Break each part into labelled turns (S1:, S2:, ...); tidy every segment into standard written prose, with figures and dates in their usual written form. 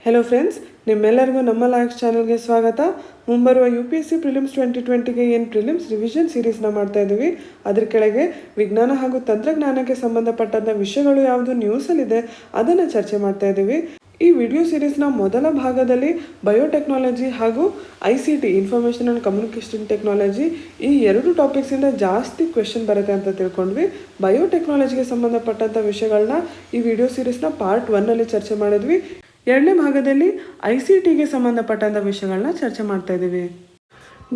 S1: Hello friends, ನಿಮ್ಮೆಲ್ಲರಿಗೂ ನಮ್ಮ LOX ಚಾನಲ್ಗೆ ಸ್ವಾಗತ. ಮುಂಬರುವ UPSC ಪ್ರಿಲಿಮ್ಸ್ 2020ಗೆ ಏನು ಪ್ರಿಲಿಮ್ಸ್ ರಿವಿಷನ್ ಸೀರೀಸ್ನ ಮಾಡ್ತಾ ಇದ್ದೀವಿ. ಅದ್ರ ಕೆಳಗೆ ವಿಜ್ಞಾನ ಹಾಗೂ ತಂತ್ರಜ್ಞಾನಕ್ಕೆ ಸಂಬಂಧಪಟ್ಟಂಥ ವಿಷಯಗಳು ಯಾವುದು ನ್ಯೂಸಲ್ಲಿದೆ ಅದನ್ನು ಚರ್ಚೆ ಮಾಡ್ತಾ ಇದ್ದೀವಿ. ಈ ವಿಡಿಯೋ ಸೀರೀಸ್ನ ಮೊದಲ ಭಾಗದಲ್ಲಿ ಬಯೋಟೆಕ್ನಾಲಜಿ ಹಾಗೂ ICT information and communication technology ಈ ಎರಡು ಟಾಪಿಕ್ಸಿಂದ ಜಾಸ್ತಿ ಕ್ವೆಶನ್ ಬರುತ್ತೆ ಅಂತ ತಿಳ್ಕೊಂಡ್ವಿ. ಬಯೋಟೆಕ್ನಾಲಜಿಗೆ ಸಂಬಂಧಪಟ್ಟಂಥ ವಿಷಯಗಳನ್ನ ಈ ವಿಡಿಯೋ ಸೀರೀಸ್ನ ಪಾರ್ಟ್ 1ನಲ್ಲಿ ಚರ್ಚೆ ಮಾಡಿದ್ವಿ. ಎರಡನೇ ಭಾಗದಲ್ಲಿ ICTಗೆ ಸಂಬಂಧಪಟ್ಟಂಥ ವಿಷಯಗಳನ್ನ ಚರ್ಚೆ ಮಾಡ್ತಾ ಇದ್ದೀವಿ.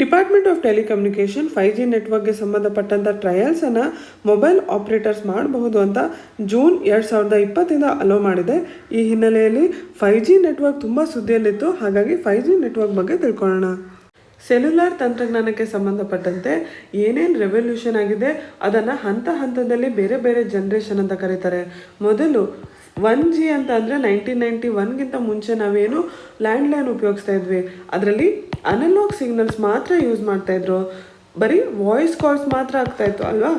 S1: ಡಿಪಾರ್ಟ್ಮೆಂಟ್ ಆಫ್ ಟೆಲಿಕಮ್ಯುನಿಕೇಷನ್ 5G ನೆಟ್ವರ್ಕ್ಗೆ ಸಂಬಂಧಪಟ್ಟಂಥ ಟ್ರಯಲ್ಸನ್ನು ಮೊಬೈಲ್ ಆಪ್ರೇಟರ್ಸ್ ಮಾಡಬಹುದು ಅಂತ ಜೂನ್ 2020 ಅಲೋ ಮಾಡಿದೆ. ಈ ಹಿನ್ನೆಲೆಯಲ್ಲಿ 5G ನೆಟ್ವರ್ಕ್ ತುಂಬ ಸುದ್ದಿಯಲ್ಲಿತ್ತು. ಹಾಗಾಗಿ 5G ನೆಟ್ವರ್ಕ್ ಬಗ್ಗೆ ತಿಳ್ಕೊಳ್ಳೋಣ. ಸೆಲ್ಯುಲಾರ್ ತಂತ್ರಜ್ಞಾನಕ್ಕೆ ಸಂಬಂಧಪಟ್ಟಂತೆ ಏನೇನು ರೆವಲ್ಯೂಷನ್ ಆಗಿದೆ ಅದನ್ನು ಹಂತ ಹಂತದಲ್ಲಿ ಬೇರೆ ಬೇರೆ ಜನ್ರೇಷನ್ ಅಂತ ಕರೀತಾರೆ. ಮೊದಲು 1G ಅಂತ ಅಂದರೆ 1991ಗಿಂತ ಮುಂಚೆ ನಾವೇನು ಲ್ಯಾಂಡ್ಲೈನ್ ಉಪಯೋಗಿಸ್ತಾ ಇದ್ವಿ. ಅದರಲ್ಲಿ ಅನಲಾಗ್ ಸಿಗ್ನಲ್ಸ್ ಮಾತ್ರ ಯೂಸ್ ಮಾಡ್ತಾಯಿದ್ರು, ಬರೀ ವಾಯ್ಸ್ ಕಾಲ್ಸ್ ಮಾತ್ರ ಆಗ್ತಾಯಿತ್ತು ಅಲ್ವಾ.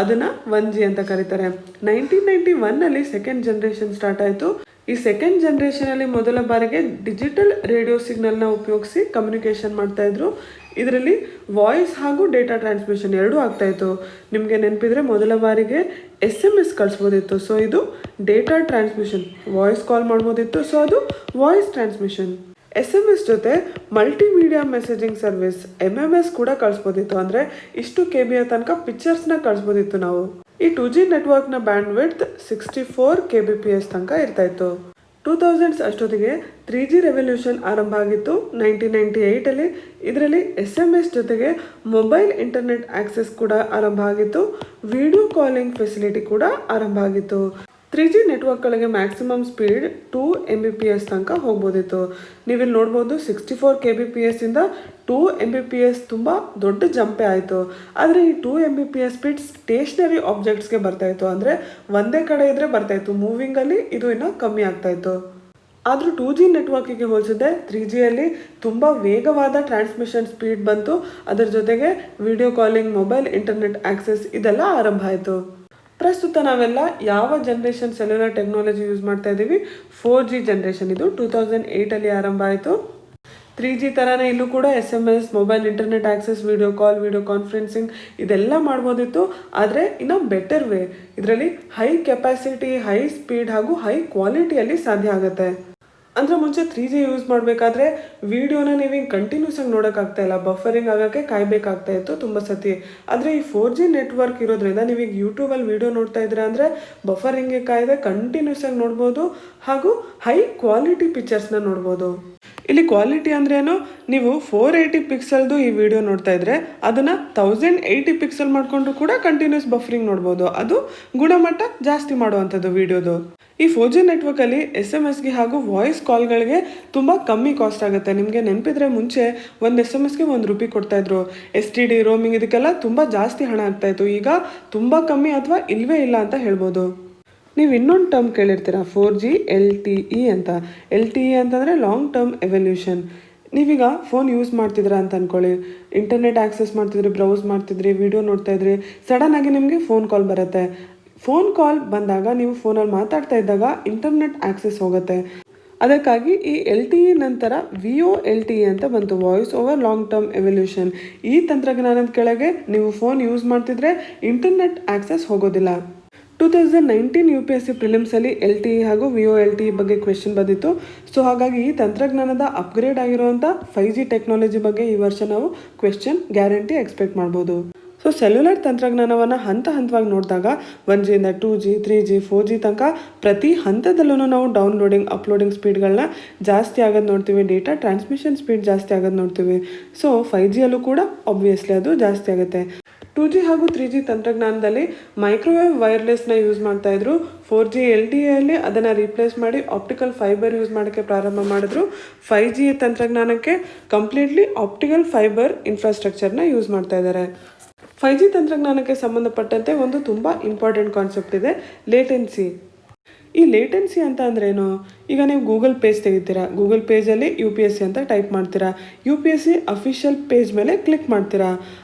S1: ಅದನ್ನು 1G ಅಂತ ಕರೀತಾರೆ. 1991ನಲ್ಲಿ ಸೆಕೆಂಡ್ ಜನ್ರೇಷನ್ ಸ್ಟಾರ್ಟ್ ಆಯಿತು. ಈ ಸೆಕೆಂಡ್ ಜನ್ರೇಷನಲ್ಲಿ ಮೊದಲ ಬಾರಿಗೆ ಡಿಜಿಟಲ್ ರೇಡಿಯೋ ಸಿಗ್ನಲ್ನ ಉಪಯೋಗಿಸಿ ಕಮ್ಯುನಿಕೇಷನ್ ಮಾಡ್ತಾಯಿದ್ರು. ಇದರಲ್ಲಿ ವಾಯ್ಸ್ ಹಾಗೂ ಡೇಟಾ ಟ್ರಾನ್ಸ್ಮಿಷನ್ ಎರಡೂ ಆಗ್ತಾಯಿತ್ತು. ನಿಮಗೆ ನೆನಪಿದ್ರೆ ಮೊದಲ ಬಾರಿಗೆ SMS ಕಳಿಸ್ಬೋದಿತ್ತು, ಸೊ ಇದು ಡೇಟಾ ಟ್ರಾನ್ಸ್ಮಿಷನ್. ವಾಯ್ಸ್ ಕಾಲ್ ಮಾಡ್ಬೋದಿತ್ತು, ಸೊ ಅದು ವಾಯ್ಸ್ ಟ್ರಾನ್ಸ್ಮಿಷನ್. SMS ಜೊತೆ ಮಲ್ಟಿಮೀಡಿಯಾ ಮೆಸೇಜಿಂಗ್ ಸರ್ವಿಸ್ MMS ಕೂಡ ಕಳಿಸ್ಬೋದಿತ್ತು. ಅಂದರೆ ಇಷ್ಟು KBಯ ತನಕ ಪಿಕ್ಚರ್ಸ್ನ ಕಳಿಸ್ಬೋದಿತ್ತು ನಾವು. ಈ 2G ನೆಟ್ವರ್ಕ್ನ ಬ್ಯಾಂಡ್ ವಿಡ್ತ್ 64 kbps ತನಕ ಇರ್ತಾಯಿತ್ತು. 2000s ಅಷ್ಟೊತ್ತಿಗೆ 3G ರೆವಲ್ಯೂಷನ್ ಆರಂಭ ಆಗಿತ್ತು 1998ಅಲ್ಲಿ. ಇದರಲ್ಲಿ SMS ಜೊತೆಗೆ ಮೊಬೈಲ್ ಇಂಟರ್ನೆಟ್ ಆಕ್ಸೆಸ್ ಕೂಡ ಆರಂಭ ಆಗಿತ್ತು. ವಿಡಿಯೋ ಕಾಲಿಂಗ್ ಫೆಸಿಲಿಟಿ ಕೂಡ ಆರಂಭ ಆಗಿತ್ತು. 3G ನೆಟ್ವರ್ಕ್ಗಳಿಗೆ ಮ್ಯಾಕ್ಸಿಮಮ್ ಸ್ಪೀಡ್ 2 Mbps ತನಕ ಹೋಗ್ಬೋದಿತ್ತು. ನೀವಿಲ್ಲಿ ನೋಡ್ಬೋದು 64 kbps ಇಂದ 2 Mbps ತುಂಬ ದೊಡ್ಡ ಜಂಪೇ ಆಯಿತು. ಆದರೆ ಈ 2 Mbps ಸ್ಪೀಡ್ ಸ್ಟೇಷನರಿ ಆಬ್ಜೆಕ್ಟ್ಸ್ಗೆ ಬರ್ತಾಯಿತ್ತು, ಅಂದರೆ ಒಂದೇ ಕಡೆ ಇದ್ದರೆ ಬರ್ತಾಯಿತ್ತು. ಮೂವಿಂಗಲ್ಲಿ ಇದು ಇನ್ನೂ ಕಮ್ಮಿ ಆಗ್ತಾಯಿತ್ತು. ಆದರೂ 2G ನೆಟ್ವರ್ಕಿಗೆ ಹೋಲಿಸಿದ್ರೆ 3Gಯಲ್ಲಿ ತುಂಬ ವೇಗವಾದ ಟ್ರಾನ್ಸ್ಮಿಷನ್ ಸ್ಪೀಡ್ ಬಂತು. ಅದರ ಜೊತೆಗೆ video calling, mobile internet access ಇದೆಲ್ಲ ಆರಂಭ ಆಯಿತು. ಪ್ರಸ್ತುತ ನಾವೆಲ್ಲ ಯಾವ ಜನ್ರೇಷನ್ ಸೆಲ್ಯುಲರ್ ಟೆಕ್ನಾಲಜಿ ಯೂಸ್ ಮಾಡ್ತಾ ಇದ್ದೀವಿ? 4G generation. ಇದು 2008ಅಲ್ಲಿ ಆರಂಭ ಆಯಿತು. 3G ಥರನೇ ಇಲ್ಲೂ ಕೂಡ SMS, mobile internet access, video call, video conferencing ಇದೆಲ್ಲ ಮಾಡ್ಬೋದಿತ್ತು. ಆದರೆ ಇನ್ನೂ ಬೆಟರ್ ವೇ, ಇದರಲ್ಲಿ ಹೈ ಕೆಪಾಸಿಟಿ, ಹೈ ಸ್ಪೀಡ್ ಹಾಗೂ ಹೈ ಕ್ವಾಲಿಟಿಯಲ್ಲಿ ಸಾಧ್ಯ ಆಗುತ್ತೆ. ಅಂದರೆ ಮುಂಚೆ 3G ಯೂಸ್ ಮಾಡಬೇಕಾದ್ರೆ ವೀಡಿಯೋನ ನೀವು ಹಿಂಗೆ ಕಂಟಿನ್ಯೂಸ್ ಆಗಿ ನೋಡೋಕ್ಕಾಗ್ತಾ ಇಲ್ಲ, ಬಫರಿಂಗ್ ಆಗೋಕ್ಕೆ ಕಾಯಬೇಕಾಗ್ತಾ ಇತ್ತು ತುಂಬ ಸತಿ. ಆದರೆ ಈ 4G ನೆಟ್ವರ್ಕ್ ಇರೋದ್ರಿಂದ ನೀವೀಗ ಯೂಟ್ಯೂಬಲ್ಲಿ ವೀಡಿಯೋ ನೋಡ್ತಾ ಇದ್ದೀರಾ ಅಂದರೆ ಬಫರಿಂಗ್ಗೆ ಕಾಯ್ದೆ ಕಂಟಿನ್ಯೂಸ್ ಆಗಿ ನೋಡ್ಬೋದು ಹಾಗೂ ಹೈ ಕ್ವಾಲಿಟಿ ಪಿಕ್ಚರ್ಸ್ನ ನೋಡ್ಬೋದು. ಇಲ್ಲಿ ಕ್ವಾಲಿಟಿ ಅಂದ್ರೇನು, ನೀವು 480 ಪಿಕ್ಸಲ್ದು ಈ ವಿಡಿಯೋ ನೋಡ್ತಾ ಇದ್ರೆ ಅದನ್ನು 1080 ಪಿಕ್ಸಲ್ ಮಾಡಿಕೊಂಡು ಕೂಡ ಕಂಟಿನ್ಯೂಸ್ ಬಫರಿಂಗ್ ನೋಡ್ಬೋದು. ಅದು ಗುಣಮಟ್ಟ ಜಾಸ್ತಿ ಮಾಡುವಂಥದ್ದು ವಿಡಿಯೋದು. ಈ 4G ನೆಟ್ವರ್ಕಲ್ಲಿ SMSಗೆ ಹಾಗೂ ವಾಯ್ಸ್ ಕಾಲ್ಗಳಿಗೆ ತುಂಬ ಕಮ್ಮಿ ಕಾಸ್ಟ್ ಆಗುತ್ತೆ. ನಿಮಗೆ ನೆನಪಿದ್ರೆ ಮುಂಚೆ ಒಂದು SMSಗೆ ₹1 ಕೊಡ್ತಾಯಿದ್ರು. STD ರೋಮಿಂಗ್ ಇದಕ್ಕೆಲ್ಲ ತುಂಬ ಜಾಸ್ತಿ ಹಣ ಆಗ್ತಾಯಿತ್ತು. ಈಗ ತುಂಬ ಕಮ್ಮಿ ಅಥವಾ ಇಲ್ಲವೇ ಇಲ್ಲ ಅಂತ ಹೇಳ್ಬೋದು. ನೀವು ಇನ್ನೊಂದು ಟರ್ಮ್ ಕೇಳಿರ್ತೀರ, 4G LTE ಅಂತ. LTE ಅಂತಂದರೆ ಲಾಂಗ್ ಟರ್ಮ್ ಎವಲ್ಯೂಷನ್. ನೀವೀಗ ಫೋನ್ ಯೂಸ್ ಮಾಡ್ತಿದ್ದೀರಾ ಅಂತ ಅಂದ್ಕೊಳ್ಳಿ, ಇಂಟರ್ನೆಟ್ ಆಕ್ಸೆಸ್ ಮಾಡ್ತಿದ್ರಿ, ಬ್ರೌಸ್ ಮಾಡ್ತಿದ್ರಿ, ವಿಡಿಯೋ ನೋಡ್ತಾ ಇದ್ರಿ, ಸಡನ್ನಾಗಿ ನಿಮಗೆ ಫೋನ್ ಕಾಲ್ ಬರುತ್ತೆ. ಫೋನ್ ಕಾಲ್ ಬಂದಾಗ ನೀವು ಫೋನಲ್ಲಿ ಮಾತಾಡ್ತಾ ಇದ್ದಾಗ ಇಂಟರ್ನೆಟ್ ಆಕ್ಸೆಸ್ ಹೋಗುತ್ತೆ. ಅದಕ್ಕಾಗಿ ಈ LTE ನಂತರ VoLTE ಅಂತ ಬಂತು, voice over long term evolution. ಈ ತಂತ್ರಜ್ಞಾನದ ಕೆಳಗೆ ನೀವು ಫೋನ್ ಯೂಸ್ ಮಾಡ್ತಿದ್ರೆ ಇಂಟರ್ನೆಟ್ ಆಕ್ಸೆಸ್ ಹೋಗೋದಿಲ್ಲ. 2019 UPSC ಪ್ರಿಲಿಮ್ಸಲ್ಲಿ LTE ಹಾಗೂ VoLTE ಬಗ್ಗೆ ಕ್ವೆಶನ್ ಬಂದಿತ್ತು. ಸೊ ಹಾಗಾಗಿ ಈ ತಂತ್ರಜ್ಞಾನದ ಅಪ್ಗ್ರೇಡ್ ಆಗಿರುವಂಥ 5G ಟೆಕ್ನಾಲಜಿ ಬಗ್ಗೆ ಈ ವರ್ಷ ನಾವು ಕ್ವೆಶನ್ ಗ್ಯಾರಂಟಿ ಎಕ್ಸ್ಪೆಕ್ಟ್ ಮಾಡ್ಬೋದು. ಸೊ ಸೆಲ್ಯುಲರ್ ತಂತ್ರಜ್ಞಾನವನ್ನು ಹಂತ ಹಂತವಾಗಿ ನೋಡಿದಾಗ 1G ಇಂದ 2G, 3G, 4G ತನಕ ಪ್ರತಿ ಹಂತದಲ್ಲೂ ನಾವು ಡೌನ್ಲೋಡಿಂಗ್, ಅಪ್ಲೋಡಿಂಗ್ ಸ್ಪೀಡ್ಗಳನ್ನ ಜಾಸ್ತಿ ಆಗೋದು ನೋಡ್ತೀವಿ. ಡೇಟಾ ಟ್ರಾನ್ಸ್ಮಿಷನ್ ಸ್ಪೀಡ್ ಜಾಸ್ತಿ ಆಗೋದು ನೋಡ್ತೀವಿ. ಸೊ 5Gಯಲ್ಲೂ ಕೂಡ ಆಬ್ವಿಯಸ್ಲಿ ಅದು ಜಾಸ್ತಿ ಆಗುತ್ತೆ. 2G ಹಾಗೂ 3G ತಂತ್ರಜ್ಞಾನದಲ್ಲಿ ಮೈಕ್ರೋವೇವ್ ವೈರ್ಲೆಸ್ನ ಯೂಸ್ ಮಾಡ್ತಾಯಿದ್ರು. 4G LTEಯಲ್ಲಿ ಅದನ್ನು ರೀಪ್ಲೇಸ್ ಮಾಡಿ ಆಪ್ಟಿಕಲ್ ಫೈಬರ್ ಯೂಸ್ ಮಾಡೋಕ್ಕೆ ಪ್ರಾರಂಭ ಮಾಡಿದ್ರು. 5G ತಂತ್ರಜ್ಞಾನಕ್ಕೆ ಕಂಪ್ಲೀಟ್ಲಿ ಆಪ್ಟಿಕಲ್ ಫೈಬರ್ ಇನ್ಫ್ರಾಸ್ಟ್ರಕ್ಚರ್ನ ಯೂಸ್ ಮಾಡ್ತಾ ಇದ್ದಾರೆ. 5G ತಂತ್ರಜ್ಞಾನಕ್ಕೆ ಸಂಬಂಧಪಟ್ಟಂತೆ ಒಂದು ತುಂಬ ಇಂಪಾರ್ಟೆಂಟ್ ಕಾನ್ಸೆಪ್ಟ್ ಇದೆ, ಲೇಟೆನ್ಸಿ. ಈ ಲೇಟೆನ್ಸಿ ಅಂತ ಅಂದ್ರೇನು? ಈಗ ನೀವು ಗೂಗಲ್ ಪೇಜ್ ತೆಗಿತೀರಾ, ಗೂಗಲ್ ಪೇಜಲ್ಲಿ UPSC ಅಂತ ಟೈಪ್ ಮಾಡ್ತೀರಾ, UPSC ಅಫಿಷಿಯಲ್ ಪೇಜ್ ಮೇಲೆ ಕ್ಲಿಕ್ ಮಾಡ್ತೀರಾ.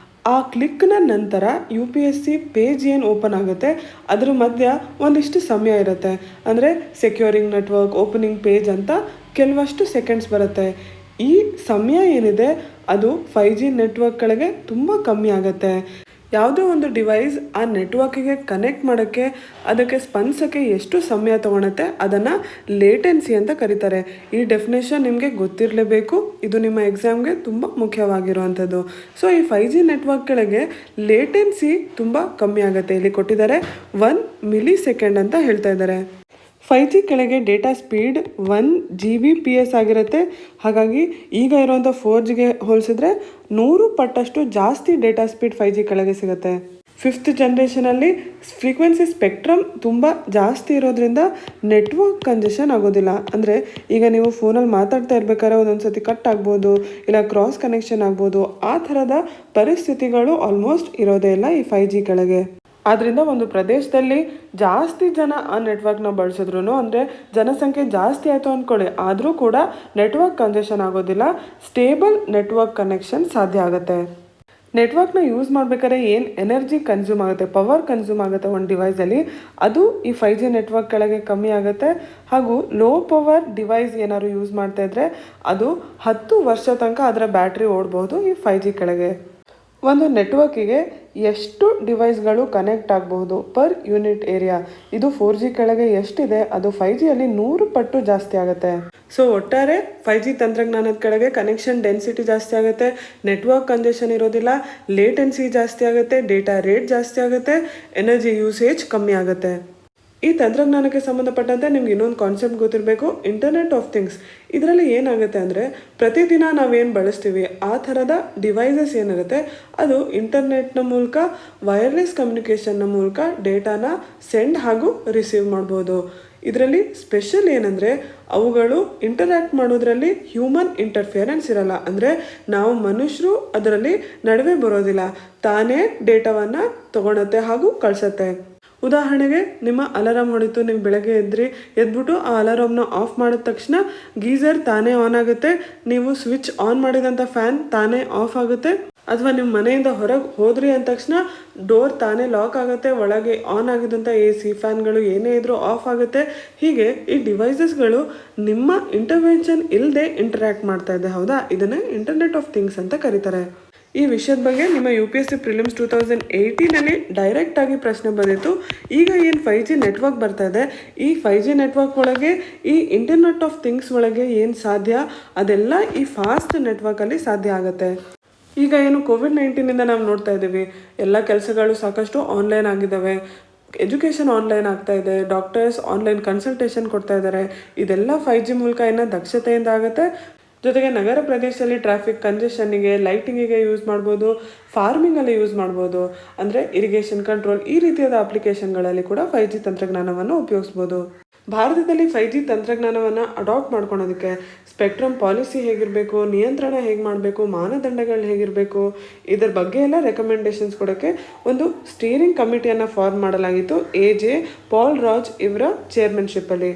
S1: ಆ ಕ್ಲಿಕ್ನ ನಂತರ UPSC ಪೇಜ್ ಏನು ಓಪನ್ ಆಗುತ್ತೆ ಅದರ ಮಧ್ಯ ಒಂದಿಷ್ಟು ಸಮಯ ಇರುತ್ತೆ. ಅಂದರೆ ಸೆಕ್ಯೂರಿಂಗ್ ನೆಟ್ವರ್ಕ್, ಓಪನಿಂಗ್ ಪೇಜ್ ಅಂತ ಕೆಲವಷ್ಟು ಸೆಕೆಂಡ್ಸ್ ಬರುತ್ತೆ. ಈ ಸಮಯ ಏನಿದೆ ಅದು 5G ನೆಟ್ವರ್ಕ್ಗಳಿಗೆ ತುಂಬ ಕಮ್ಮಿ ಆಗುತ್ತೆ. ಯಾವುದೇ ಒಂದು ಡಿವೈಸ್ ಆ ನೆಟ್ವರ್ಕಿಗೆ ಕನೆಕ್ಟ್ ಮಾಡೋಕ್ಕೆ ಅದಕ್ಕೆ ಸ್ಪಂದಿಸೋಕ್ಕೆ ಎಷ್ಟು ಸಮಯ ತೊಗೊಳುತ್ತೆ ಅದನ್ನು ಲೇಟೆನ್ಸಿ ಅಂತ ಕರೀತಾರೆ. ಈ ಡೆಫಿನೇಷನ್ ನಿಮಗೆ ಗೊತ್ತಿರಲೇಬೇಕು, ಇದು ನಿಮ್ಮ ಎಕ್ಸಾಮ್ಗೆ ತುಂಬ ಮುಖ್ಯವಾಗಿರುವಂಥದ್ದು. ಸೊ ಈ 5G ನೆಟ್ವರ್ಕ್ಗಳಿಗೆ ಲೇಟೆನ್ಸಿ ತುಂಬ ಕಮ್ಮಿ ಆಗುತ್ತೆ. ಇಲ್ಲಿ ಕೊಟ್ಟಿದ್ದಾರೆ 1 ಮಿಲಿ ಸೆಕೆಂಡ್ ಅಂತ ಹೇಳ್ತಾ ಇದ್ದಾರೆ. 5G ಕೆಳಗೆ ಡೇಟಾ ಸ್ಪೀಡ್ 1 Gbps ಆಗಿರುತ್ತೆ. ಹಾಗಾಗಿ ಈಗ ಇರುವಂಥ 4Gಗೆ ಹೋಲಿಸಿದ್ರೆ 100 ಪಟ್ಟಷ್ಟು ಜಾಸ್ತಿ ಡೇಟಾ ಸ್ಪೀಡ್ 5G ಕೆಳಗೆ ಸಿಗುತ್ತೆ. 5th ಜನ್ರೇಷನಲ್ಲಿ ಫ್ರೀಕ್ವೆನ್ಸಿ ಸ್ಪೆಕ್ಟ್ರಮ್ ತುಂಬ ಜಾಸ್ತಿ ಇರೋದ್ರಿಂದ ನೆಟ್ವರ್ಕ್ ಕಂಜೆಷನ್ ಆಗೋದಿಲ್ಲ. ಅಂದರೆ ಈಗ ನೀವು ಫೋನಲ್ಲಿ ಮಾತಾಡ್ತಾ ಇರ್ಬೇಕಾದ್ರೆ ಒಂದೊಂದು ಸತಿ ಕಟ್ ಆಗ್ಬೋದು, ಇಲ್ಲ ಕ್ರಾಸ್ ಕನೆಕ್ಷನ್ ಆಗ್ಬೋದು. ಆ ಥರದ ಪರಿಸ್ಥಿತಿಗಳು ಆಲ್ಮೋಸ್ಟ್ ಇರೋದೇ ಇಲ್ಲ ಈ 5G ಕೆಳಗೆ. ಆದ್ದರಿಂದ ಒಂದು ಪ್ರದೇಶದಲ್ಲಿ ಜಾಸ್ತಿ ಜನ ಆ ನೆಟ್ವರ್ಕ್ನ ಬಳಸಿದ್ರು, ಅಂದರೆ ಜನಸಂಖ್ಯೆ ಜಾಸ್ತಿ ಆಯಿತು ಅಂದ್ಕೊಳ್ಳಿ, ಆದರೂ ಕೂಡ ನೆಟ್ವರ್ಕ್ ಕಂಜೆಷನ್ ಆಗೋದಿಲ್ಲ. ಸ್ಟೇಬಲ್ ನೆಟ್ವರ್ಕ್ ಕನೆಕ್ಷನ್ ಸಾಧ್ಯ ಆಗುತ್ತೆ. ನೆಟ್ವರ್ಕ್ನ ಯೂಸ್ ಮಾಡಬೇಕಾದ್ರೆ ಏನು ಎನರ್ಜಿ ಕನ್ಸ್ಯೂಮ್ ಆಗುತ್ತೆ, ಪವರ್ ಕನ್ಸ್ಯೂಮ್ ಆಗುತ್ತೆ ಒಂದು ಡಿವೈಸಲ್ಲಿ, ಅದು ಈ 5G ನೆಟ್ವರ್ಕ್ ಕೆಳಗೆ ಕಮ್ಮಿ ಆಗುತ್ತೆ. ಹಾಗೂ ಲೋ ಪವರ್ ಡಿವೈಸ್ ಏನಾದ್ರು ಯೂಸ್ ಮಾಡ್ತಾ ಇದ್ರೆ ಅದು 10 ವರ್ಷ ತನಕ ಅದರ ಬ್ಯಾಟ್ರಿ ಓಡ್ಬೋದು ಈ 5G ಕೆಳಗೆ. ಒಂದು ನೆಟ್ವರ್ಕಿಗೆ ಎಷ್ಟು ಡಿವೈಸ್ಗಳು ಕನೆಕ್ಟ್ ಆಗಬಹುದು ಪರ್ ಯೂನಿಟ್ ಏರಿಯಾ, ಇದು 4G ಕೆಳಗೆ ಎಷ್ಟಿದೆ ಅದು 5Gಯಲ್ಲಿ 100 ಪಟ್ಟು ಜಾಸ್ತಿ ಆಗುತ್ತೆ. ಸೊ ಒಟ್ಟಾರೆ 5G ತಂತ್ರಜ್ಞಾನದ ಕೆಳಗೆ ಕನೆಕ್ಷನ್ ಡೆನ್ಸಿಟಿ ಜಾಸ್ತಿ ಆಗುತ್ತೆ, ನೆಟ್ವರ್ಕ್ ಕಂಜೆಷನ್ ಇರೋದಿಲ್ಲ, ಲೇಟೆನ್ಸಿ ಜಾಸ್ತಿ ಆಗುತ್ತೆ, ಡೇಟಾ ರೇಟ್ ಜಾಸ್ತಿ ಆಗುತ್ತೆ, ಎನರ್ಜಿ ಯೂಸೇಜ್ ಕಮ್ಮಿ ಆಗುತ್ತೆ. ಈ ತಂತ್ರಜ್ಞಾನಕ್ಕೆ ಸಂಬಂಧಪಟ್ಟಂತೆ ನಿಮ್ಗೆ ಇನ್ನೊಂದು ಕಾನ್ಸೆಪ್ಟ್ ಗೊತ್ತಿರಬೇಕು, ಇಂಟರ್ನೆಟ್ ಆಫ್ ಥಿಂಗ್ಸ್. ಇದರಲ್ಲಿ ಏನಾಗುತ್ತೆ ಅಂದರೆ ಪ್ರತಿದಿನ ನಾವೇನು ಬಳಸ್ತೀವಿ ಆ ಥರದ ಡಿವೈಸಸ್ ಏನಿರುತ್ತೆ ಅದು ಇಂಟರ್ನೆಟ್ನ ಮೂಲಕ ವೈರ್ಲೆಸ್ ಕಮ್ಯುನಿಕೇಷನ್ನ ಮೂಲಕ ಡೇಟಾನ ಸೆಂಡ್ ಹಾಗೂ ರಿಸೀವ್ ಮಾಡ್ಬೋದು. ಇದರಲ್ಲಿ ಸ್ಪೆಷಲ್ ಏನಂದರೆ ಅವುಗಳು ಇಂಟರ್ಯಾಕ್ಟ್ ಮಾಡೋದ್ರಲ್ಲಿ ಹ್ಯೂಮನ್ ಇಂಟರ್ಫಿಯರೆನ್ಸ್ ಇರಲ್ಲ. ಅಂದರೆ ನಾವು ಮನುಷ್ಯರು ಅದರಲ್ಲಿ ನಡುವೆ ಬರೋದಿಲ್ಲ, ತಾನೇ ಡೇಟಾವನ್ನು ತಗೊಳುತ್ತೆ ಹಾಗೂ ಕಳಿಸುತ್ತೆ. ಉದಾಹರಣೆಗೆ ನಿಮ್ಮ ಅಲಾರಾಮ್ ಹೊಡಿತು, ನೀವು ಬೆಳಗ್ಗೆ ಎದ್ಬಿಟ್ಟು ಆ ಅಲಾರಾಮ್ನ ಆಫ್ ಮಾಡಿದ ತಕ್ಷಣ ಗೀಸರ್ ತಾನೇ ಆನ್ ಆಗುತ್ತೆ, ನೀವು ಸ್ವಿಚ್ ಆನ್ ಮಾಡಿದಂಥ ಫ್ಯಾನ್ ತಾನೇ ಆಫ್ ಆಗುತ್ತೆ. ಅಥವಾ ನಿಮ್ಮ ಮನೆಯಿಂದ ಹೊರಗೆ ಹೋದ್ರಿ ಅಂದ ತಕ್ಷಣ ಡೋರ್ ತಾನೇ ಲಾಕ್ ಆಗುತ್ತೆ, ಒಳಗೆ ಆನ್ ಆಗಿದ್ದಂಥ AC ಫ್ಯಾನ್ಗಳು ಏನೇ ಇದ್ರೂ ಆಫ್ ಆಗುತ್ತೆ. ಹೀಗೆ ಈ ಡಿವೈಸಸ್ಗಳು ನಿಮ್ಮ ಇಂಟರ್ವೆನ್ಷನ್ ಇಲ್ಲದೆ ಇಂಟರ್ಯಾಕ್ಟ್ ಮಾಡ್ತಾ ಇದೆ. ಹೌದಾ, ಇದನ್ನೇ ಇಂಟರ್ನೆಟ್ ಆಫ್ ಥಿಂಗ್ಸ್ ಅಂತ ಕರೀತಾರೆ. ಈ ವಿಷಯದ ಬಗ್ಗೆ ನಿಮ್ಮ UPSC ಪ್ರಿಲಿಮ್ಸ್ 2018ನಲ್ಲಿ ಡೈರೆಕ್ಟಾಗಿ ಪ್ರಶ್ನೆ ಬಂದಿತ್ತು. ಈಗ ಏನು 5G ನೆಟ್ವರ್ಕ್ ಬರ್ತಾ ಇದೆ, ಈ 5G ನೆಟ್ವರ್ಕ್ ಒಳಗೆ ಈ ಇಂಟರ್ನೆಟ್ ಆಫ್ ಥಿಂಗ್ಸ್ ಒಳಗೆ ಏನು ಸಾಧ್ಯ ಅದೆಲ್ಲ ಈ ಫಾಸ್ಟ್ ನೆಟ್ವರ್ಕಲ್ಲಿ ಸಾಧ್ಯ ಆಗುತ್ತೆ. ಈಗ ಏನು COVID-19ಇಂದ ನಾವು ನೋಡ್ತಾ ಇದ್ದೀವಿ, ಎಲ್ಲ ಕೆಲಸಗಳು ಸಾಕಷ್ಟು ಆನ್ಲೈನ್ ಆಗಿದ್ದಾವೆ, ಎಜುಕೇಷನ್ ಆನ್ಲೈನ್ ಆಗ್ತಾ ಇದೆ, ಡಾಕ್ಟರ್ಸ್ ಆನ್ಲೈನ್ ಕನ್ಸಲ್ಟೇಷನ್ ಕೊಡ್ತಾ ಇದ್ದಾರೆ. ಇದೆಲ್ಲ 5G ಮೂಲಕ ಏನೋ ದಕ್ಷತೆಯಿಂದ ಆಗುತ್ತೆ. ಜೊತೆಗೆ ನಗರ ಪ್ರದೇಶದಲ್ಲಿ ಟ್ರಾಫಿಕ್ ಕಂಜೆಷನ್ನಿಗೆ, ಲೈಟಿಂಗಿಗೆ ಯೂಸ್ ಮಾಡ್ಬೋದು, ಫಾರ್ಮಿಂಗಲ್ಲಿ ಯೂಸ್ ಮಾಡ್ಬೋದು, ಅಂದರೆ ಇರಿಗೇಷನ್ ಕಂಟ್ರೋಲ್, ಈ ರೀತಿಯಾದ ಅಪ್ಲಿಕೇಶನ್ಗಳಲ್ಲಿ ಕೂಡ 5G ತಂತ್ರಜ್ಞಾನವನ್ನು ಉಪಯೋಗಿಸ್ಬೋದು. ಭಾರತದಲ್ಲಿ 5G ತಂತ್ರಜ್ಞಾನವನ್ನು ಅಡಾಪ್ಟ್ ಮಾಡ್ಕೊಳೋದಕ್ಕೆ ಸ್ಪೆಕ್ಟ್ರಮ್ ಪಾಲಿಸಿ ಹೇಗಿರಬೇಕು, ನಿಯಂತ್ರಣ ಹೇಗೆ ಮಾಡಬೇಕು, ಮಾನದಂಡಗಳು ಹೇಗಿರಬೇಕು, ಇದರ ಬಗ್ಗೆ ಎಲ್ಲ ರೆಕಮೆಂಡೇಶನ್ಸ್ ಕೊಡೋಕ್ಕೆ ಒಂದು ಸ್ಟೀರಿಂಗ್ ಕಮಿಟಿಯನ್ನು ಫಾರ್ಮ್ ಮಾಡಲಾಗಿತ್ತು AJ ಪಾಲ್ ರಾಜ್ ಇವರ ಚೇರ್ಮನ್ಶಿಪ್ಪಲ್ಲಿ.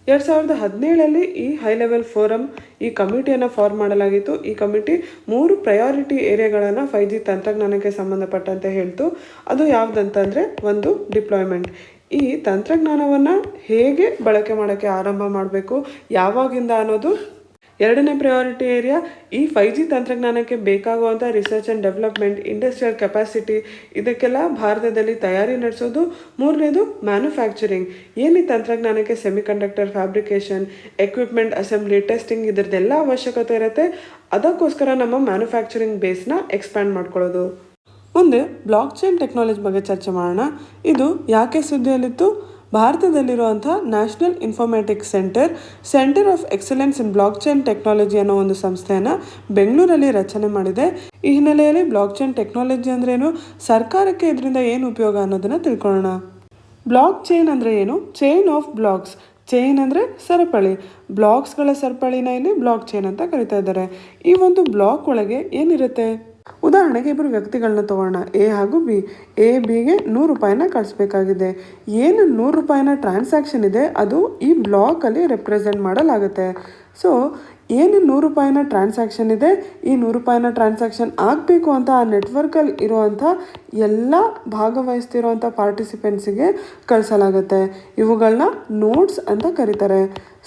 S1: 2017ರಲ್ಲಿ ಈ ಹೈ ಲೆವೆಲ್ ಫೋರಮ್ ಈ ಕಮಿಟಿಯನ್ನು ಫಾರ್ಮ್ ಮಾಡಲಾಗಿತ್ತು. ಈ ಕಮಿಟಿ 3 ಪ್ರಯಾರಿಟಿ ಏರಿಯಾಗಳನ್ನು 5G ತಂತ್ರಜ್ಞಾನಕ್ಕೆ ಸಂಬಂಧಪಟ್ಟಂತೆ ಹೇಳ್ತು. ಅದು ಯಾವುದಂತಂದರೆ, ಒಂದು ಡಿಪ್ಲಾಯ್ಮೆಂಟ್, ಈ ತಂತ್ರಜ್ಞಾನವನ್ನು ಹೇಗೆ ಬಳಕೆ ಮಾಡೋಕ್ಕೆ ಆರಂಭ ಮಾಡಬೇಕು, ಯಾವಾಗಿಂದ ಅನ್ನೋದು. 2ನೇ ಪ್ರಯಾರಿಟಿ ಏರಿಯಾ ಈ 5G ತಂತ್ರಜ್ಞಾನಕ್ಕೆ ಬೇಕಾಗುವಂಥ research and development, industrial capacity, ಇದಕ್ಕೆಲ್ಲ ಭಾರತದಲ್ಲಿ ತಯಾರಿ ನಡೆಸೋದು. 3ನೇದು ಮ್ಯಾನುಫ್ಯಾಕ್ಚರಿಂಗ್, ಏನು ಈ ತಂತ್ರಜ್ಞಾನಕ್ಕೆ semiconductor fabrication, equipment assembly, testing ಇದರದ್ದೆಲ್ಲ ಅವಶ್ಯಕತೆ ಇರುತ್ತೆ. ಅದಕ್ಕೋಸ್ಕರ ನಮ್ಮ ಮ್ಯಾನುಫ್ಯಾಕ್ಚರಿಂಗ್ ಬೇಸ್ನ ಎಕ್ಸ್ಪ್ಯಾಂಡ್ ಮಾಡ್ಕೊಳ್ಳೋದು. ಮುಂದೆ ಬ್ಲಾಕ್ ಚೈನ್ ಟೆಕ್ನಾಲಜಿ ಬಗ್ಗೆ ಚರ್ಚೆ ಮಾಡೋಣ. ಇದು ಯಾಕೆ ಸುದ್ದಿಯಲ್ಲಿತ್ತು? ಭಾರತದಲ್ಲಿರುವಂಥ national informatics centre of excellence in blockchain technology ಅನ್ನೋ ಒಂದು ಸಂಸ್ಥೆಯನ್ನು ಬೆಂಗಳೂರಲ್ಲಿ ರಚನೆ ಮಾಡಿದೆ. ಈ ಹಿನ್ನೆಲೆಯಲ್ಲಿ ಬ್ಲಾಕ್ ಚೈನ್ ಟೆಕ್ನಾಲಜಿ ಅಂದ್ರೇನು, ಸರ್ಕಾರಕ್ಕೆ ಇದರಿಂದ ಏನು ಉಪಯೋಗ ಅನ್ನೋದನ್ನು ತಿಳ್ಕೊಳ್ಳೋಣ. ಬ್ಲಾಕ್ ಚೈನ್ ಅಂದರೆ ಏನು? Chain of blocks. ಚೈನ್ ಅಂದರೆ ಸರಪಳಿ, ಬ್ಲಾಕ್ಸ್ಗಳ ಸರಪಳಿನ ಇಲ್ಲಿ ಬ್ಲಾಕ್ ಚೈನ್ ಅಂತ ಕರಿತಾ ಇದ್ದಾರೆ. ಈ ಒಂದು ಬ್ಲಾಕ್ ಒಳಗೆ ಏನಿರುತ್ತೆ? ಉದಾಹರಣೆಗೆ 2 ವ್ಯಕ್ತಿಗಳನ್ನ ತಗೋಣ, A ಹಾಗೂ B. Bಗೆ 100 ರೂಪಾಯಿನ ಕಳಿಸ್ಬೇಕಾಗಿದೆ. ಏನು 100 ರೂಪಾಯಿನ ಟ್ರಾನ್ಸಾಕ್ಷನ್ ಇದೆ ಅದು ಈ ಬ್ಲಾಕಲ್ಲಿ ರೆಪ್ರೆಸೆಂಟ್ ಮಾಡಲಾಗುತ್ತೆ. ಸೊ ಏನು 100 ರೂಪಾಯಿನ ಟ್ರಾನ್ಸಾಕ್ಷನ್ ಇದೆ, ಈ 100 ರೂಪಾಯಿನ ಟ್ರಾನ್ಸಾಕ್ಷನ್ ಆಗಬೇಕು ಅಂತ ಆ ನೆಟ್ವರ್ಕಲ್ಲಿ ಇರುವಂಥ ಎಲ್ಲ ಭಾಗವಹಿಸ್ತಿರೋವಂಥ ಪಾರ್ಟಿಸಿಪೆಂಟ್ಸಿಗೆ ಕಳಿಸಲಾಗುತ್ತೆ. ಇವುಗಳನ್ನ ನೋಡ್ಸ್ ಅಂತ ಕರೀತಾರೆ.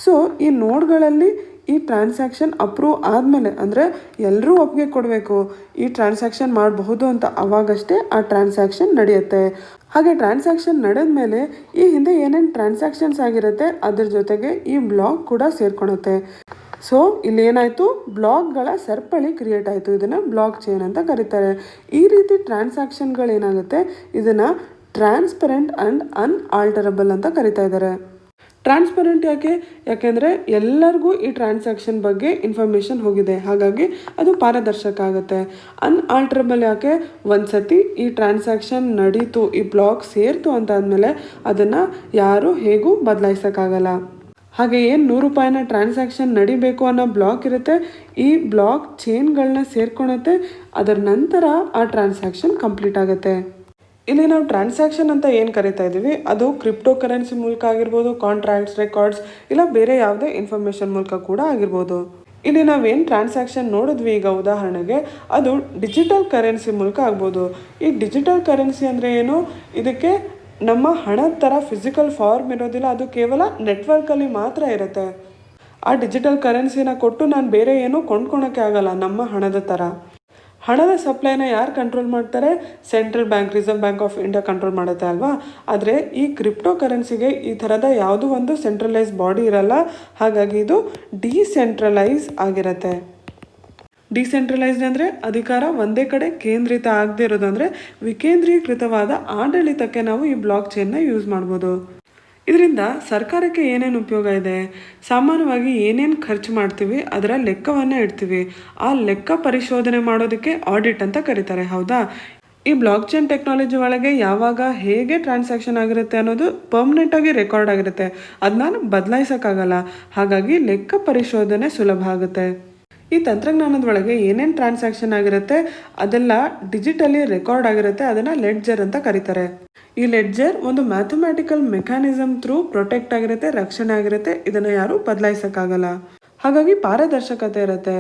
S1: ಸೊ ಈ ನೋಡ್ಗಳಲ್ಲಿ ಈ ಟ್ರಾನ್ಸಾಕ್ಷನ್ ಅಪ್ರೂವ್ ಆದಮೇಲೆ, ಅಂದರೆ ಎಲ್ಲರೂ ಒಪ್ಪಿಗೆ ಕೊಡಬೇಕು ಈ ಟ್ರಾನ್ಸಾಕ್ಷನ್ ಮಾಡಬಹುದು ಅಂತ, ಅವಾಗಷ್ಟೇ ಆ ಟ್ರಾನ್ಸಾಕ್ಷನ್ ನಡೆಯುತ್ತೆ. ಹಾಗೆ ಟ್ರಾನ್ಸಾಕ್ಷನ್ ನಡೆದ ಮೇಲೆ ಈ ಹಿಂದೆ ಏನೇನು ಟ್ರಾನ್ಸಾಕ್ಷನ್ಸ್ ಆಗಿರುತ್ತೆ ಅದ್ರ ಜೊತೆಗೆ ಈ ಬ್ಲಾಕ್ ಕೂಡ ಸೇರ್ಕೊಳುತ್ತೆ. ಸೊ ಇಲ್ಲಿ ಏನಾಯಿತು, ಬ್ಲಾಕ್ಗಳ ಸರಪಳಿ ಕ್ರಿಯೇಟ್ ಆಯಿತು. ಇದನ್ನು ಬ್ಲಾಕ್ ಚೈನ್ ಅಂತ ಕರೀತಾರೆ. ಈ ರೀತಿ ಟ್ರಾನ್ಸಾಕ್ಷನ್ಗಳೇನಾಗುತ್ತೆ, ಇದನ್ನು ಟ್ರಾನ್ಸ್ಪರೆಂಟ್ ಆ್ಯಂಡ್ ಅನ್ಆಲ್ಟರಬಲ್ ಅಂತ ಕರಿತಾ ಇದ್ದಾರೆ. ಟ್ರಾನ್ಸ್ಪರೆಂಟ್ ಯಾಕೆಂದರೆ ಎಲ್ಲರಿಗೂ ಈ ಟ್ರಾನ್ಸಾಕ್ಷನ್ ಬಗ್ಗೆ ಇನ್ಫಾರ್ಮೇಷನ್ ಹೋಗಿದೆ, ಹಾಗಾಗಿ ಅದು ಪಾರದರ್ಶಕ ಆಗುತ್ತೆ. ಅನ್ಆಲ್ಟ್ರಬಲ್ ಯಾಕೆ, ಒಂದು ಸತಿ ಈ ಟ್ರಾನ್ಸಾಕ್ಷನ್ ನಡೀತು, ಈ ಬ್ಲಾಕ್ ಸೇರ್ತು ಅಂತ ಆದಮೇಲೆ ಅದನ್ನು ಯಾರು ಹೇಗೂ ಬದಲಾಯಿಸೋಕ್ಕಾಗಲ್ಲ. ಹಾಗೆ ಏನು 100 ರೂಪಾಯಿನ ಟ್ರಾನ್ಸಾಕ್ಷನ್ ನಡಿಬೇಕು ಅನ್ನೋ ಬ್ಲಾಕ್ ಇರುತ್ತೆ, ಈ ಬ್ಲಾಕ್ ಚೈನ್ಗಳನ್ನ ಸೇರ್ಕೊಳುತ್ತೆ. ಅದರ ನಂತರ ಆ ಟ್ರಾನ್ಸಾಕ್ಷನ್ ಕಂಪ್ಲೀಟ್ ಆಗುತ್ತೆ. ಇಲ್ಲಿ ನಾವು ಟ್ರಾನ್ಸಾಕ್ಷನ್ ಅಂತ ಏನು ಕರಿತಾ ಇದ್ದೀವಿ ಅದು ಕ್ರಿಪ್ಟೋ ಕರೆನ್ಸಿ ಮೂಲಕ ಆಗಿರ್ಬೋದು, ಕಾಂಟ್ರಾಕ್ಟ್ಸ್, ರೆಕಾರ್ಡ್ಸ್, ಇಲ್ಲ ಬೇರೆ ಯಾವುದೇ ಇನ್ಫಾರ್ಮೇಷನ್ ಮೂಲಕ ಕೂಡ ಆಗಿರ್ಬೋದು. ಇಲ್ಲಿ ನಾವೇನು ಟ್ರಾನ್ಸಾಕ್ಷನ್ ನೋಡಿದ್ವಿ ಈಗ ಉದಾಹರಣೆಗೆ, ಅದು ಡಿಜಿಟಲ್ ಕರೆನ್ಸಿ ಮೂಲಕ ಆಗ್ಬೋದು. ಈ ಡಿಜಿಟಲ್ ಕರೆನ್ಸಿ ಅಂದರೆ ಏನು, ಇದಕ್ಕೆ ನಮ್ಮ ಹಣದ ಥರ ಫಿಸಿಕಲ್ ಫಾರ್ಮ್ ಇರೋದಿಲ್ಲ, ಅದು ಕೇವಲ ನೆಟ್ವರ್ಕಲ್ಲಿ ಮಾತ್ರ ಇರುತ್ತೆ. ಆ ಡಿಜಿಟಲ್ ಕರೆನ್ಸಿನ ಕೊಟ್ಟು ನಾನು ಬೇರೆ ಏನೂ ಕೊಂಡ್ಕೊಳಕ್ಕೆ ಆಗಲ್ಲ. ನಮ್ಮ ಹಣದ ಥರ ಹಣದ ಸಪ್ಲೈನ ಯಾರು ಕಂಟ್ರೋಲ್ ಮಾಡ್ತಾರೆ, central bank, reserve bank of India control ಮಾಡುತ್ತೆ ಅಲ್ವಾ. ಆದರೆ ಈ ಕ್ರಿಪ್ಟೋ ಕರೆನ್ಸಿಗೆ ಈ ಥರದ ಯಾವುದೂ ಒಂದು ಸೆಂಟ್ರಲೈಸ್ ಬಾಡಿ ಇರಲ್ಲ, ಹಾಗಾಗಿ ಇದು ಡಿಸೆಂಟ್ರಲೈಸ್ ಆಗಿರುತ್ತೆ. ಡಿಸೆಂಟ್ರಲೈಸ್ಡ್ ಅಂದರೆ ಅಧಿಕಾರ ಒಂದೇ ಕಡೆ ಕೇಂದ್ರಿತ ಆಗದೆ ಇರೋದು, ಅಂದರೆ ವಿಕೇಂದ್ರೀಕೃತವಾದ ಆಡಳಿತಕ್ಕೆ ನಾವು ಈ ಬ್ಲಾಕ್ ಚೈನ್ನ ಯೂಸ್ ಮಾಡ್ಬೋದು. ಇದರಿಂದ ಸರ್ಕಾರಕ್ಕೆ ಏನೇನು ಉಪಯೋಗ ಇದೆ, ಸಾಮಾನ್ಯವಾಗಿ ಏನೇನು ಖರ್ಚು ಮಾಡ್ತೀವಿ ಅದರ ಲೆಕ್ಕವನ್ನು ಇಡ್ತೀವಿ. ಆ ಲೆಕ್ಕ ಪರಿಶೋಧನೆ ಮಾಡೋದಕ್ಕೆ ಆಡಿಟ್ ಅಂತ ಕರೀತಾರೆ, ಹೌದಾ. ಈ ಬ್ಲಾಕ್ ಚೈನ್ ಟೆಕ್ನಾಲಜಿ ಒಳಗೆ ಯಾವಾಗ ಹೇಗೆ ಟ್ರಾನ್ಸಾಕ್ಷನ್ ಆಗಿರುತ್ತೆ ಅನ್ನೋದು ಪರ್ಮನೆಂಟಾಗಿ ರೆಕಾರ್ಡ್ ಆಗಿರುತ್ತೆ, ಅದನ್ನ ಬದಲಾಯಿಸೋಕ್ಕಾಗಲ್ಲ. ಹಾಗಾಗಿ ಲೆಕ್ಕ ಪರಿಶೋಧನೆ ಸುಲಭ ಆಗುತ್ತೆ. ಈ ತಂತ್ರಜ್ಞಾನದೊಳಗೆ ಏನೇನು ಟ್ರಾನ್ಸಾಕ್ಷನ್ ಆಗಿರುತ್ತೆ ಅದೆಲ್ಲ ಡಿಜಿಟಲಿ ರೆಕಾರ್ಡ್ ಆಗಿರುತ್ತೆ, ಅದನ್ನು ಲೆಡ್ಜರ್ ಅಂತ ಕರೀತಾರೆ. ಈ ಲೆಡ್ಜರ್ ಒಂದು ಮ್ಯಾಥಮೆಟಿಕಲ್ ಮೆಕ್ಯಾನಿಸಮ್ ಥ್ರೂ ಪ್ರೊಟೆಕ್ಟ್ ಆಗಿರುತ್ತೆ, ರಕ್ಷಣೆ ಆಗಿರುತ್ತೆ, ಇದನ್ನು ಯಾರೂ ಬದಲಾಯಿಸೋಕ್ಕಾಗಲ್ಲ. ಹಾಗಾಗಿ ಪಾರದರ್ಶಕತೆ ಇರುತ್ತೆ.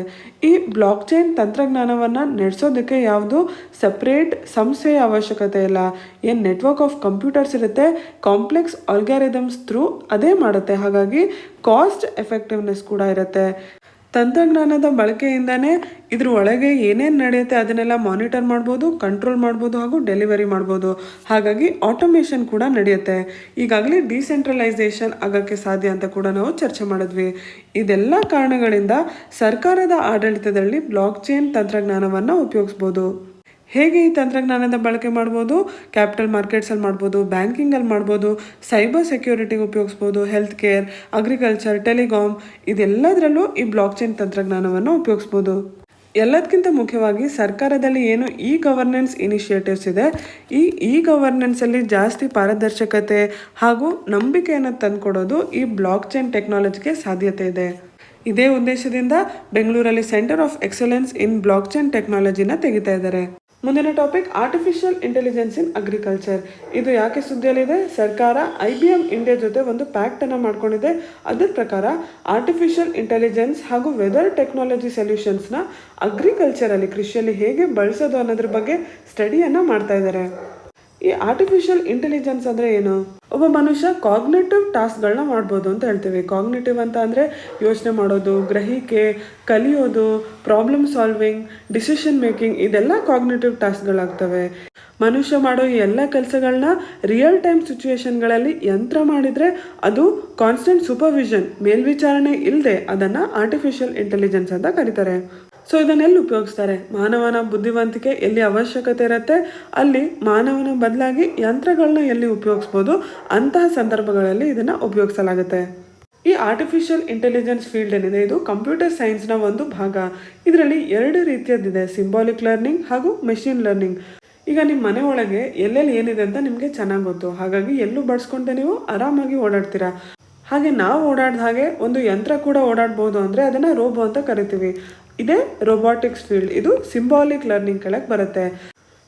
S1: ಈ ಬ್ಲಾಕ್ ಚೈನ್ ತಂತ್ರಜ್ಞಾನವನ್ನು ನಡೆಸೋದಕ್ಕೆ ಯಾವುದು ಸಪ್ರೇಟ್ ಸಂಸ್ಥೆಯ ಅವಶ್ಯಕತೆ ಇಲ್ಲ. ಏನು ನೆಟ್ವರ್ಕ್ ಆಫ್ ಕಂಪ್ಯೂಟರ್ಸ್ ಇರುತ್ತೆ, ಕಾಂಪ್ಲೆಕ್ಸ್ ಆಲ್ಗಾರಿದಮ್ಸ್ ಥ್ರೂ ಅದೇ ಮಾಡುತ್ತೆ. ಹಾಗಾಗಿ ಕಾಸ್ಟ್ ಎಫೆಕ್ಟಿವ್ನೆಸ್ ಕೂಡ ಇರುತ್ತೆ. ತಂತ್ರಜ್ಞಾನದ ಬಳಕೆಯಿಂದನೇ ಇದ್ರ ಒಳಗೆ ಏನೇನು ನಡೆಯುತ್ತೆ ಅದನ್ನೆಲ್ಲ ಮಾನಿಟರ್ ಮಾಡ್ಬೋದು, ಕಂಟ್ರೋಲ್ ಮಾಡ್ಬೋದು, ಹಾಗೂ ಡೆಲಿವರಿ ಮಾಡ್ಬೋದು. ಹಾಗಾಗಿ ಆಟೋಮೇಷನ್ ಕೂಡ ನಡೆಯುತ್ತೆ. ಈಗಾಗಲೇ ಡಿಸೆಂಟ್ರಲೈಸೇಷನ್ ಆಗೋಕ್ಕೆ ಸಾಧ್ಯ ಅಂತ ಕೂಡ ನಾವು ಚರ್ಚೆ ಮಾಡಿದ್ವಿ. ಇದೆಲ್ಲ ಕಾರಣಗಳಿಂದ ಸರ್ಕಾರದ ಆಡಳಿತದಲ್ಲಿ ಬ್ಲಾಕ್ ಚೈನ್ ತಂತ್ರಜ್ಞಾನವನ್ನು ಉಪಯೋಗಿಸ್ಬೋದು. ಹೇಗೆ ಈ ತಂತ್ರಜ್ಞಾನದ ಬಳಕೆ ಮಾಡ್ಬೋದು, ಕ್ಯಾಪಿಟಲ್ ಮಾರ್ಕೆಟ್ಸಲ್ಲಿ ಮಾಡ್ಬೋದು, ಬ್ಯಾಂಕಿಂಗಲ್ಲಿ ಮಾಡ್ಬೋದು, ಸೈಬರ್ ಸೆಕ್ಯೂರಿಟಿಗೆ ಉಪಯೋಗಿಸ್ಬೋದು, ಹೆಲ್ತ್ ಕೇರ್, ಅಗ್ರಿಕಲ್ಚರ್, ಟೆಲಿಕಾಮ್, ಇದೆಲ್ಲದರಲ್ಲೂ ಈ ಬ್ಲಾಕ್ ಚೈನ್ ತಂತ್ರಜ್ಞಾನವನ್ನು ಉಪಯೋಗಿಸ್ಬೋದು. ಎಲ್ಲದಕ್ಕಿಂತ ಮುಖ್ಯವಾಗಿ ಸರ್ಕಾರದಲ್ಲಿ ಏನು ಇ ಗವರ್ನೆನ್ಸ್ ಇನಿಷಿಯೇಟಿವ್ಸ್ ಇದೆ, ಈ ಗವರ್ನೆನ್ಸಲ್ಲಿ ಜಾಸ್ತಿ ಪಾರದರ್ಶಕತೆ ಹಾಗೂ ನಂಬಿಕೆಯನ್ನು ತಂದುಕೊಡೋದು ಈ ಬ್ಲಾಕ್ ಚೈನ್ ಟೆಕ್ನಾಲಜಿಗೆ ಸಾಧ್ಯತೆ ಇದೆ. ಇದೇ ಉದ್ದೇಶದಿಂದ ಬೆಂಗಳೂರಲ್ಲಿ centre of excellence in blockchain ಟೆಕ್ನಾಲಜಿನ ತೆಗಿತಾ ಇದ್ದಾರೆ. ಮುಂದಿನ topic artificial intelligence in agriculture. ಇದು ಯಾಕೆ ಸುದ್ದಿಯಲ್ಲಿದೆ, ಸರ್ಕಾರ IBM ಇಂಡಿಯಾ ಜೊತೆ ಒಂದು ಪ್ಯಾಕ್ಟನ್ನು ಮಾಡ್ಕೊಂಡಿದೆ. ಅದರ ಪ್ರಕಾರ ಆರ್ಟಿಫಿಷಿಯಲ್ ಇಂಟೆಲಿಜೆನ್ಸ್ ಹಾಗೂ ವೆದರ್ ಟೆಕ್ನಾಲಜಿ ಸೊಲ್ಯೂಷನ್ಸ್ನ ಅಗ್ರಿಕಲ್ಚರಲ್ಲಿ, ಕೃಷಿಯಲ್ಲಿ ಹೇಗೆ ಬಳಸೋದು ಅನ್ನೋದ್ರ ಬಗ್ಗೆ ಸ್ಟಡಿಯನ್ನು ಮಾಡ್ತಾ ಇದ್ದಾರೆ. ಈ ಆರ್ಟಿಫಿಷಿಯಲ್ ಇಂಟೆಲಿಜೆನ್ಸ್ ಅಂದರೆ ಏನು, ಒಬ್ಬ ಮನುಷ್ಯ ಕಾಗ್ನೇಟಿವ್ ಟಾಸ್ಕ್ಗಳನ್ನ ಮಾಡ್ಬೋದು ಅಂತ ಹೇಳ್ತೀವಿ. ಕಾಗ್ನೇಟಿವ್ ಅಂತ ಅಂದರೆ ಯೋಚನೆ ಮಾಡೋದು, ಗ್ರಹಿಕೆ, ಕಲಿಯೋದು, ಪ್ರಾಬ್ಲಮ್ ಸಾಲ್ವಿಂಗ್, ಡಿಸಿಷನ್ ಮೇಕಿಂಗ್, ಇದೆಲ್ಲ ಕಾಗ್ನೇಟಿವ್ ಟಾಸ್ಕ್ಗಳಾಗ್ತವೆ. ಮನುಷ್ಯ ಮಾಡೋ ಈ ಎಲ್ಲ ಕೆಲಸಗಳನ್ನ ರಿಯಲ್ ಟೈಮ್ ಸಿಚುವೇಶನ್ಗಳಲ್ಲಿ ಯಂತ್ರ ಮಾಡಿದರೆ ಅದು ಕಾನ್ಸ್ಟೆಂಟ್ ಸೂಪರ್ವಿಷನ್, ಮೇಲ್ವಿಚಾರಣೆ ಇಲ್ಲದೆ ಅದನ್ನು ಆರ್ಟಿಫಿಷಿಯಲ್ ಇಂಟೆಲಿಜೆನ್ಸ್ ಅಂತ ಕರೀತಾರೆ. ಸೊ ಇದನ್ನೆಲ್ಲಿ ಉಪಯೋಗಿಸ್ತಾರೆ, ಮಾನವನ ಬುದ್ಧಿವಂತಿಕೆ ಎಲ್ಲಿ ಅವಶ್ಯಕತೆ ಇರುತ್ತೆ ಅಲ್ಲಿ ಮಾನವನ ಬದಲಾಗಿ ಯಂತ್ರಗಳನ್ನ ಎಲ್ಲಿ ಉಪಯೋಗಿಸ್ಬೋದು ಅಂತಹ ಸಂದರ್ಭಗಳಲ್ಲಿ ಇದನ್ನು ಉಪಯೋಗಿಸಲಾಗುತ್ತೆ. ಈ ಆರ್ಟಿಫಿಷಿಯಲ್ ಇಂಟೆಲಿಜೆನ್ಸ್ ಫೀಲ್ಡ್ ಏನಿದೆ ಇದು ಕಂಪ್ಯೂಟರ್ ಸೈನ್ಸ್ನ ಒಂದು ಭಾಗ. ಇದರಲ್ಲಿ 2 ರೀತಿಯದ್ದಿದೆ, ಸಿಂಬಾಲಿಕ್ ಲರ್ನಿಂಗ್ ಹಾಗೂ ಮೆಷಿನ್ ಲರ್ನಿಂಗ್. ಈಗ ನಿಮ್ಮ ಮನೆ ಒಳಗೆ ಎಲ್ಲೆಲ್ಲಿ ಏನಿದೆ ಅಂತ ನಿಮಗೆ ಚೆನ್ನಾಗಿ ಗೊತ್ತು, ಹಾಗಾಗಿ ಎಲ್ಲೂ ಬಳಸ್ಕೊಂಡೆ ನೀವು ಆರಾಮಾಗಿ ಓಡಾಡ್ತೀರಾ. ಹಾಗೆ ನಾವು ಓಡಾಡ್ದ ಹಾಗೆ ಒಂದು ಯಂತ್ರ ಕೂಡ ಓಡಾಡ್ಬೋದು, ಅಂದರೆ ಅದನ್ನು ರೋಬೋ ಅಂತ ಕರಿತೀವಿ. ಇದೇ ರೋಬೋಟಿಕ್ಸ್ ಫೀಲ್ಡ್, ಇದು ಸಿಂಬಾಲಿಕ್ ಲರ್ನಿಂಗ್ ಕೆಳಗೆ ಬರುತ್ತೆ.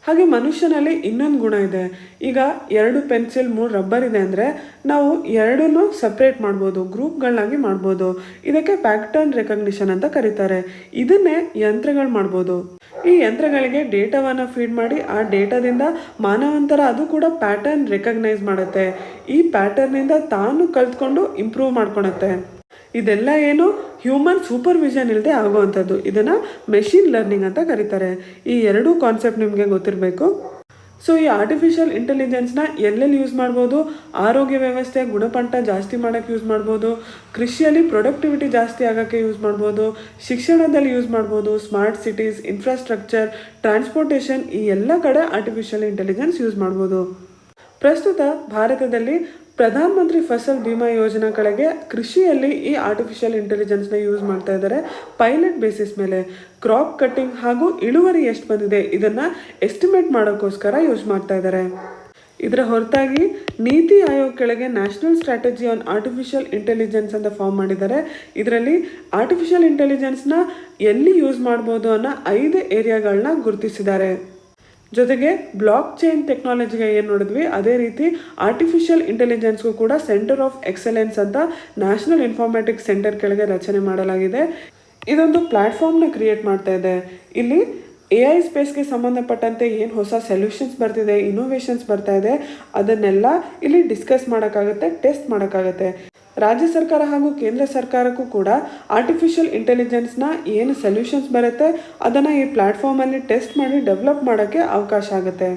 S1: ಹಾಗೆ ಮನುಷ್ಯನಲ್ಲಿ ಇನ್ನೊಂದು ಗುಣ ಇದೆ. ಈಗ 2 ಪೆನ್ಸಿಲ್ 3 ರಬ್ಬರ್ ಇದೆ ಅಂದರೆ ನಾವು ಎರಡನ್ನೂ ಸಪ್ರೇಟ್ ಮಾಡ್ಬೋದು, ಗ್ರೂಪ್ಗಳನ್ನಾಗಿ ಮಾಡ್ಬೋದು. ಇದಕ್ಕೆ ಪ್ಯಾಟರ್ನ್ ರೆಕಗ್ನಿಷನ್ ಅಂತ ಕರೀತಾರೆ. ಇದನ್ನೇ ಯಂತ್ರಗಳು ಮಾಡ್ಬೋದು. ಈ ಯಂತ್ರಗಳಿಗೆ ಡೇಟಾವನ್ನು ಫೀಡ್ ಮಾಡಿ ಆ ಡೇಟಾದಿಂದ ಮಾನವಂತರ ಅದು ಕೂಡ ಪ್ಯಾಟರ್ನ್ ರೆಕಗ್ನೈಸ್ ಮಾಡುತ್ತೆ. ಈ ಪ್ಯಾಟರ್ನಿಂದ ತಾನು ಕಲ್ತ್ಕೊಂಡು ಇಂಪ್ರೂವ್ ಮಾಡ್ಕೊಳುತ್ತೆ. ಇದೆಲ್ಲ ಏನು ಹ್ಯೂಮನ್ ಸೂಪರ್ವಿಷನ್ ಇಲ್ಲದೆ ಆಗುವಂಥದ್ದು. ಇದನ್ನು ಮೆಷಿನ್ ಲರ್ನಿಂಗ್ ಅಂತ ಕರೀತಾರೆ. ಈ ಎರಡೂ ಕಾನ್ಸೆಪ್ಟ್ ನಿಮಗೆ ಗೊತ್ತಿರಬೇಕು. ಸೊ ಈ ಆರ್ಟಿಫಿಷಿಯಲ್ ಇಂಟೆಲಿಜೆನ್ಸ್ನ ಎಲ್ಲೆಲ್ಲಿ ಯೂಸ್ ಮಾಡ್ಬೋದು? ಆರೋಗ್ಯ ವ್ಯವಸ್ಥೆ ಗುಣಮಟ್ಟ ಜಾಸ್ತಿ ಮಾಡೋಕ್ಕೆ ಯೂಸ್ ಮಾಡ್ಬೋದು, ಕೃಷಿಯಲ್ಲಿ ಪ್ರೊಡಕ್ಟಿವಿಟಿ ಜಾಸ್ತಿ ಆಗೋಕ್ಕೆ ಯೂಸ್ ಮಾಡ್ಬೋದು, ಶಿಕ್ಷಣದಲ್ಲಿ ಯೂಸ್ ಮಾಡ್ಬೋದು, ಸ್ಮಾರ್ಟ್ ಸಿಟೀಸ್, ಇನ್ಫ್ರಾಸ್ಟ್ರಕ್ಚರ್, ಟ್ರಾನ್ಸ್ಪೋರ್ಟೇಷನ್, ಈ ಎಲ್ಲ ಕಡೆ ಆರ್ಟಿಫಿಷಿಯಲ್ ಇಂಟೆಲಿಜೆನ್ಸ್ ಯೂಸ್ ಮಾಡ್ಬೋದು. ಪ್ರಸ್ತುತ ಭಾರತದಲ್ಲಿ ಪ್ರಧಾನ ಮಂತ್ರಿ ಫಸಲ್ ಬಿಮಾ ಯೋಜನಾ ಕೆಳಗೆ ಕೃಷಿಯಲ್ಲಿ ಈ ಆರ್ಟಿಫಿಷಿಯಲ್ ಇಂಟೆಲಿಜೆನ್ಸ್ನ ಯೂಸ್ ಮಾಡ್ತಾ ಇದ್ದಾರೆ. ಪೈಲಟ್ ಬೇಸಿಸ್ ಮೇಲೆ ಕ್ರಾಪ್ ಕಟ್ಟಿಂಗ್ ಹಾಗೂ ಇಳುವರಿ ಎಷ್ಟು ಬಂದಿದೆ ಇದನ್ನು ಎಸ್ಟಿಮೇಟ್ ಮಾಡೋಕ್ಕೋಸ್ಕರ ಯೂಸ್ ಮಾಡ್ತಾ ಇದ್ದಾರೆ. ಇದರ ಹೊರತಾಗಿ ನೀತಿ ಆಯೋಗ ಕೆಳಗೆ national strategy on artificial intelligence ಅಂತ ಫಾರ್ಮ್ ಮಾಡಿದ್ದಾರೆ. ಇದರಲ್ಲಿ ಆರ್ಟಿಫಿಷಿಯಲ್ ಇಂಟೆಲಿಜೆನ್ಸ್ನ ಎಲ್ಲಿ ಯೂಸ್ ಮಾಡ್ಬೋದು ಅನ್ನೋ 5 ಏರಿಯಾಗಳನ್ನ ಗುರುತಿಸಿದ್ದಾರೆ. ಜೊತೆಗೆ ಬ್ಲಾಕ್ ಚೈನ್ ಟೆಕ್ನಾಲಜಿಗೆ ಏನು ನೋಡಿದ್ವಿ ಅದೇ ರೀತಿ ಆರ್ಟಿಫಿಷಿಯಲ್ ಇಂಟೆಲಿಜೆನ್ಸ್ಗೂ ಕೂಡ ಸೆಂಟರ್ ಆಫ್ ಎಕ್ಸಲೆನ್ಸ್ ಅಂತ ನ್ಯಾಷನಲ್ ಇನ್ಫಾರ್ಮ್ಯಾಟಿಕ್ಸ್ ಸೆಂಟರ್ ಕೆಳಗೆ ರಚನೆ ಮಾಡಲಾಗಿದೆ. ಇದೊಂದು ಪ್ಲ್ಯಾಟ್ಫಾರ್ಮ್ನ ಕ್ರಿಯೇಟ್ ಮಾಡ್ತಾ ಇದೆ. ಇಲ್ಲಿ AI ಸ್ಪೇಸ್ಗೆ ಸಂಬಂಧಪಟ್ಟಂತೆ ಏನು ಹೊಸ ಸೊಲ್ಯೂಷನ್ಸ್ ಬರ್ತಿದೆ, ಇನೋವೇಷನ್ಸ್ ಬರ್ತಾ ಇದೆ, ಅದನ್ನೆಲ್ಲ ಇಲ್ಲಿ ಡಿಸ್ಕಸ್ ಮಾಡೋಕ್ಕಾಗತ್ತೆ, ಟೆಸ್ಟ್ ಮಾಡೋಕ್ಕಾಗತ್ತೆ. ರಾಜ್ಯ ಸರ್ಕಾರ ಹಾಗೂ ಕೇಂದ್ರ ಸರ್ಕಾರಕ್ಕೂ ಕೂಡ ಆರ್ಟಿಫಿಷಿಯಲ್ ಇಂಟೆಲಿಜೆನ್ಸ್ನ ಏನು ಸೊಲ್ಯೂಷನ್ಸ್ ಬರುತ್ತೆ ಅದನ್ನು ಈ ಪ್ಲ್ಯಾಟ್ಫಾರ್ಮಲ್ಲಿ ಟೆಸ್ಟ್ ಮಾಡಿ ಡೆವಲಪ್ ಮಾಡೋಕ್ಕೆ ಅವಕಾಶ ಆಗುತ್ತೆ.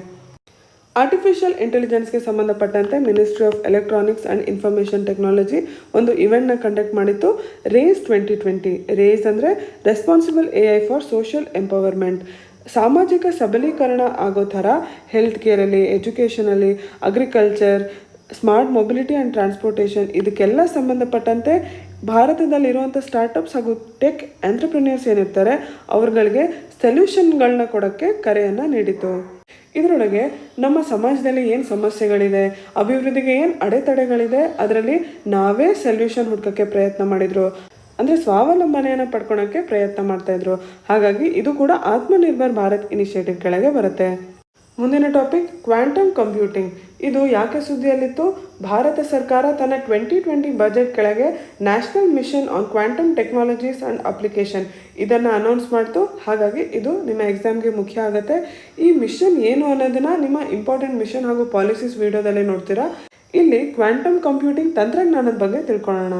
S1: ಆರ್ಟಿಫಿಷಿಯಲ್ ಇಂಟೆಲಿಜೆನ್ಸ್ಗೆ ಸಂಬಂಧಪಟ್ಟಂತೆ ministry of electronics and information technology ಒಂದು ಇವೆಂಟ್ನ ಕಂಡಕ್ಟ್ ಮಾಡಿತ್ತು, ರೇಸ್ 2020. ರೇಸ್ ಅಂದರೆ responsible AI for social empowerment. ಸಾಮಾಜಿಕ ಸಬಲೀಕರಣ ಆಗೋ ಥರ ಹೆಲ್ತ್ ಕೇರಲ್ಲಿ, ಎಜುಕೇಷನಲ್ಲಿ, agriculture, smart mobility and transportation ಇದಕ್ಕೆಲ್ಲ ಸಂಬಂಧಪಟ್ಟಂತೆ ಭಾರತದಲ್ಲಿರುವಂಥ ಸ್ಟಾರ್ಟಪ್ಸ್ ಹಾಗೂ ಟೆಕ್ ಎಂಟ್ರಪ್ರಿನಿಯರ್ಸ್ ಏನಿರ್ತಾರೆ ಅವ್ರುಗಳಿಗೆ ಸೊಲ್ಯೂಷನ್ಗಳನ್ನ ಕೊಡೋಕ್ಕೆ ಕರೆಯನ್ನು ನೀಡಿತು. ಇದರೊಳಗೆ ನಮ್ಮ ಸಮಾಜದಲ್ಲಿ ಏನು ಸಮಸ್ಯೆಗಳಿದೆ, ಅಭಿವೃದ್ಧಿಗೆ ಏನು ಅಡೆತಡೆಗಳಿದೆ, ಅದರಲ್ಲಿ ನಾವೇ ಸೊಲ್ಯೂಷನ್ ಹುಡ್ಕೋಕ್ಕೆ ಪ್ರಯತ್ನ ಮಾಡಿದರು. ಅಂದರೆ ಸ್ವಾವಲಂಬನೆಯನ್ನು ಪಡ್ಕೊಳೋಕ್ಕೆ ಪ್ರಯತ್ನ ಮಾಡ್ತಾಯಿದ್ರು. ಹಾಗಾಗಿ ಇದು ಕೂಡ ಆತ್ಮನಿರ್ಭರ್ ಭಾರತ್ ಇನಿಷಿಯೇಟಿವ್ ಕೆಳಗೆ ಬರುತ್ತೆ. ಮುಂದಿನ ಟಾಪಿಕ್ ಕ್ವಾಂಟಮ್ ಕಂಪ್ಯೂಟಿಂಗ್. ಇದು ಯಾಕೆ ಸುದ್ದಿಯಲ್ಲಿತ್ತು? ಭಾರತ ಸರ್ಕಾರ ತನ್ನ 2020 ಬಜೆಟ್ ಕೆಳಗೆ national mission on quantum technologies and application ಇದನ್ನು ಅನೌನ್ಸ್ ಮಾಡ್ತು. ಹಾಗಾಗಿ ಇದು ನಿಮ್ಮ ಎಕ್ಸಾಮ್ಗೆ ಮುಖ್ಯ ಆಗುತ್ತೆ. ಈ ಮಿಷನ್ ಏನು ಅನ್ನೋದನ್ನು ನಿಮ್ಮ ಇಂಪಾರ್ಟೆಂಟ್ ಮಿಷನ್ ಹಾಗೂ ಪಾಲಿಸೀಸ್ ವಿಡಿಯೋದಲ್ಲೇ ನೋಡ್ತೀರಾ. ಇಲ್ಲಿ ಕ್ವಾಂಟಮ್ ಕಂಪ್ಯೂಟಿಂಗ್ ತಂತ್ರಜ್ಞಾನದ ಬಗ್ಗೆ ತಿಳ್ಕೊಳ್ಳೋಣ.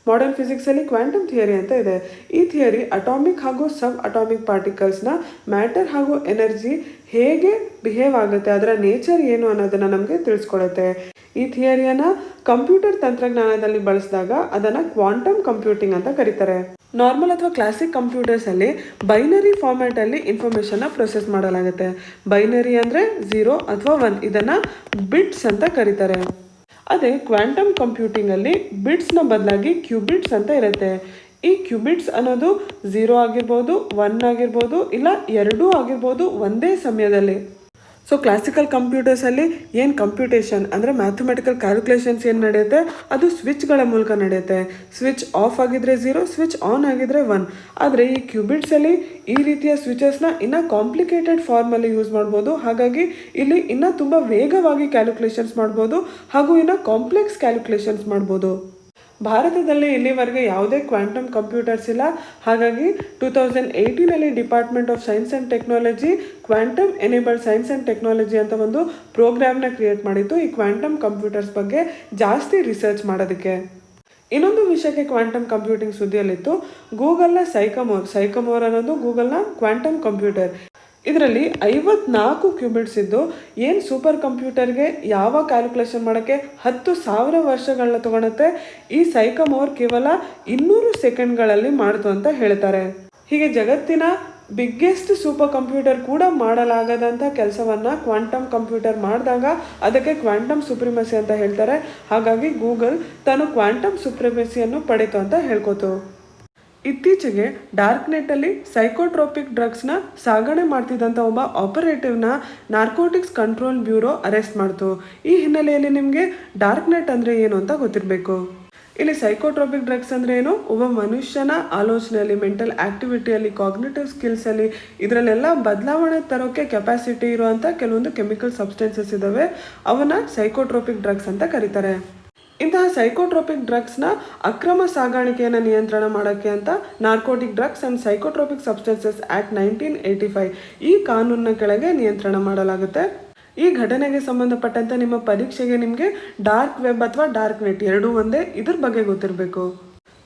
S1: ಮಾಡರ್ನ್ ಫಿಸಿಕ್ಸಲ್ಲಿ ಕ್ವಾಂಟಮ್ ಥಿಯರಿ ಅಂತ ಇದೆ. ಈ ಥಿಯರಿ ಅಟಾಮಿಕ್ ಹಾಗೂ ಸಬ್ ಅಟಾಮಿಕ್ ಪಾರ್ಟಿಕಲ್ಸ್ನ ಮ್ಯಾಟರ್ ಹಾಗೂ ಎನರ್ಜಿ ಹೇಗೆ ಬಿಹೇವ್ ಆಗುತ್ತೆ, ಅದರ ನೇಚರ್ ಏನು ಅನ್ನೋದನ್ನು ನಮಗೆ ತಿಳಿಸ್ಕೊಡುತ್ತೆ. ಈ ಥಿಯರಿಯನ್ನು ಕಂಪ್ಯೂಟರ್ ತಂತ್ರಜ್ಞಾನದಲ್ಲಿ ಬಳಸಿದಾಗ ಅದನ್ನು ಕ್ವಾಂಟಮ್ ಕಂಪ್ಯೂಟಿಂಗ್ ಅಂತ ಕರೀತಾರೆ. ನಾರ್ಮಲ್ ಅಥವಾ ಕ್ಲಾಸಿಕ್ ಕಂಪ್ಯೂಟರ್ಸಲ್ಲಿ ಬೈನರಿ ಫಾರ್ಮ್ಯಾಟಲ್ಲಿ ಇನ್ಫಾರ್ಮೇಷನ್ನ ಪ್ರೊಸೆಸ್ ಮಾಡಲಾಗುತ್ತೆ. ಬೈನರಿ ಅಂದರೆ 0 ಅಥವಾ 1, ಇದನ್ನು ಬಿಟ್ಸ್ ಅಂತ ಕರೀತಾರೆ. ಅದೇ ಕ್ವಾಂಟಮ್ ಕಂಪ್ಯೂಟಿಂಗಲ್ಲಿ ಬಿಟ್ಸ್ನ ಬದಲಾಗಿ ಕ್ಯೂಬಿಟ್ಸ್ ಅಂತ ಇರುತ್ತೆ. ಈ ಕ್ಯೂಬಿಟ್ಸ್ ಅನ್ನೋದು 0 ಆಗಿರ್ಬೋದು, 1 ಆಗಿರ್ಬೋದು, ಇಲ್ಲ 2 ಆಗಿರ್ಬೋದು ಒಂದೇ ಸಮಯದಲ್ಲಿ. ಸೊ ಕ್ಲಾಸಿಕಲ್ ಕಂಪ್ಯೂಟರ್ಸಲ್ಲಿ ಏನು ಕಂಪ್ಯೂಟೇಷನ್ ಅಂದರೆ ಮ್ಯಾಥಮೆಟಿಕಲ್ ಕ್ಯಾಲ್ಕುಲೇಷನ್ಸ್ ಏನು ನಡೆಯುತ್ತೆ ಅದು ಸ್ವಿಚ್ಗಳ ಮೂಲಕ ನಡೆಯುತ್ತೆ. ಸ್ವಿಚ್ ಆಫ್ ಆಗಿದ್ರೆ 0, ಸ್ವಿಚ್ ಆನ್ ಆಗಿದ್ರೆ 1. ಆದರೆ ಈ ಕ್ಯೂಬಿಟ್ಸಲ್ಲಿ ಈ ರೀತಿಯ ಸ್ವಿಚಸ್ನ ಇನ್ನೂ ಕಾಂಪ್ಲಿಕೇಟೆಡ್ ಫಾರ್ಮಲ್ಲಿ ಯೂಸ್ ಮಾಡ್ಬೋದು. ಹಾಗಾಗಿ ಇಲ್ಲಿ ಇನ್ನೂ ತುಂಬ ವೇಗವಾಗಿ ಕ್ಯಾಲ್ಕುಲೇಷನ್ಸ್ ಮಾಡ್ಬೋದು ಹಾಗೂ ಇನ್ನೂ ಕಾಂಪ್ಲೆಕ್ಸ್ ಕ್ಯಾಲ್ಕುಲೇಷನ್ಸ್ ಮಾಡ್ಬೋದು. ಭಾರತದಲ್ಲಿ ಇಲ್ಲಿವರೆಗೆ ಯಾವುದೇ ಕ್ವಾಂಟಮ್ ಕಂಪ್ಯೂಟರ್ಸ್ ಇಲ್ಲ. ಹಾಗಾಗಿ 2018 department of science and technology quantum enabled science and technology ಅಂತ ಒಂದು ಪ್ರೋಗ್ರಾಮ್ನ ಕ್ರಿಯೇಟ್ ಮಾಡಿತ್ತು ಈ ಕ್ವಾಂಟಮ್ ಕಂಪ್ಯೂಟರ್ಸ್ ಬಗ್ಗೆ ಜಾಸ್ತಿ ರಿಸರ್ಚ್ ಮಾಡೋದಕ್ಕೆ. ಇನ್ನೊಂದು ವಿಷಯಕ್ಕೆ ಕ್ವಾಂಟಮ್ ಕಂಪ್ಯೂಟಿಂಗ್ ಸುದ್ದಿಯಲ್ಲಿತ್ತು. ಗೂಗಲ್ನ ಸೈಕಮೋರ್ ಅನ್ನೋದು ಗೂಗಲ್ನ ಕ್ವಾಂಟಮ್ ಕಂಪ್ಯೂಟರ್. ಇದರಲ್ಲಿ 54 ಕ್ಯೂಬಿಟ್ಸ್ ಇದ್ದು ಏನು ಸೂಪರ್ ಕಂಪ್ಯೂಟರ್ಗೆ ಯಾವ ಕ್ಯಾಲ್ಕುಲೇಷನ್ ಮಾಡೋಕ್ಕೆ 10,000 ವರ್ಷಗಳನ್ನ ತೊಗೊಳುತ್ತೆ, ಈ ಸೈಕಮೋರ್ ಕೇವಲ 200 ಸೆಕೆಂಡ್ಗಳಲ್ಲಿ ಮಾಡ್ತು ಅಂತ ಹೇಳ್ತಾರೆ. ಹೀಗೆ ಜಗತ್ತಿನ ಬಿಗ್ಗೆಸ್ಟ್ ಸೂಪರ್ ಕಂಪ್ಯೂಟರ್ ಕೂಡ ಮಾಡಲಾಗದಂಥ ಕೆಲಸವನ್ನು ಕ್ವಾಂಟಮ್ ಕಂಪ್ಯೂಟರ್ ಮಾಡಿದಾಗ ಅದಕ್ಕೆ ಕ್ವಾಂಟಮ್ ಸುಪ್ರಿಮಸಿ ಅಂತ ಹೇಳ್ತಾರೆ. ಹಾಗಾಗಿ ಗೂಗಲ್ ತಾನು ಕ್ವಾಂಟಮ್ ಸುಪ್ರಿಮಸಿಯನ್ನು ಪಡೀತು ಅಂತ ಹೇಳ್ಕೋತು. ಇತ್ತೀಚೆಗೆ ಡಾರ್ಕ್ ನೆಟ್ಟಲ್ಲಿ ಸೈಕೋಟ್ರೋಪಿಕ್ ಡ್ರಗ್ಸ್ನ ಸಾಗಣೆ ಮಾಡ್ತಿದ್ದಂಥ ಒಬ್ಬ ಆಪರೇಟಿವ್ನ ನಾರ್ಕೋಟಿಕ್ಸ್ ಕಂಟ್ರೋಲ್ ಬ್ಯೂರೋ ಅರೆಸ್ಟ್ ಮಾಡ್ತು. ಈ ಹಿನ್ನೆಲೆಯಲ್ಲಿ ನಿಮಗೆ ಡಾರ್ಕ್ ನೆಟ್ ಅಂದರೆ ಏನು ಅಂತ ಗೊತ್ತಿರಬೇಕು. ಇಲ್ಲಿ ಸೈಕೋಟ್ರೋಪಿಕ್ ಡ್ರಗ್ಸ್ ಅಂದರೆ ಏನು? ಒಬ್ಬ ಮನುಷ್ಯನ ಆಲೋಚನೆಯಲ್ಲಿ, ಮೆಂಟಲ್ ಆ್ಯಕ್ಟಿವಿಟಿಯಲ್ಲಿ, ಕಾಗ್ನಿಟಿವ್ ಸ್ಕಿಲ್ಸಲ್ಲಿ ಇದರಲ್ಲೆಲ್ಲ ಬದಲಾವಣೆ ತರೋಕ್ಕೆ ಕೆಪಾಸಿಟಿ ಇರುವಂಥ ಕೆಲವೊಂದು ಕೆಮಿಕಲ್ ಸಬ್ಸ್ಟೆನ್ಸಸ್ ಇದ್ದಾವೆ. ಅವನ್ನ ಸೈಕೋಟ್ರೋಪಿಕ್ ಡ್ರಗ್ಸ್ ಅಂತ ಕರೀತಾರೆ. ಇಂತಹ ಸೈಕೋಟ್ರೋಪಿಕ್ ಡ್ರಗ್ಸ್ನ ಅಕ್ರಮ ಸಾಗಾಣಿಕೆಯನ್ನು ನಿಯಂತ್ರಣ ಮಾಡೋಕ್ಕೆ ಅಂತ narcotic drugs and psychotropic substances act 1985 ಈ ಕಾನೂನಿನ ಕೆಳಗೆ ನಿಯಂತ್ರಣ ಮಾಡಲಾಗುತ್ತೆ. ಈ ಘಟನೆಗೆ ಸಂಬಂಧಪಟ್ಟಂತೆ ನಿಮ್ಮ ಪರೀಕ್ಷೆಗೆ ನಿಮಗೆ ಡಾರ್ಕ್ ವೆಬ್ ಅಥವಾ ಡಾರ್ಕ್ ನೆಟ್ ಎರಡೂ ಒಂದೇ, ಇದ್ರ ಬಗ್ಗೆ ಗೊತ್ತಿರಬೇಕು.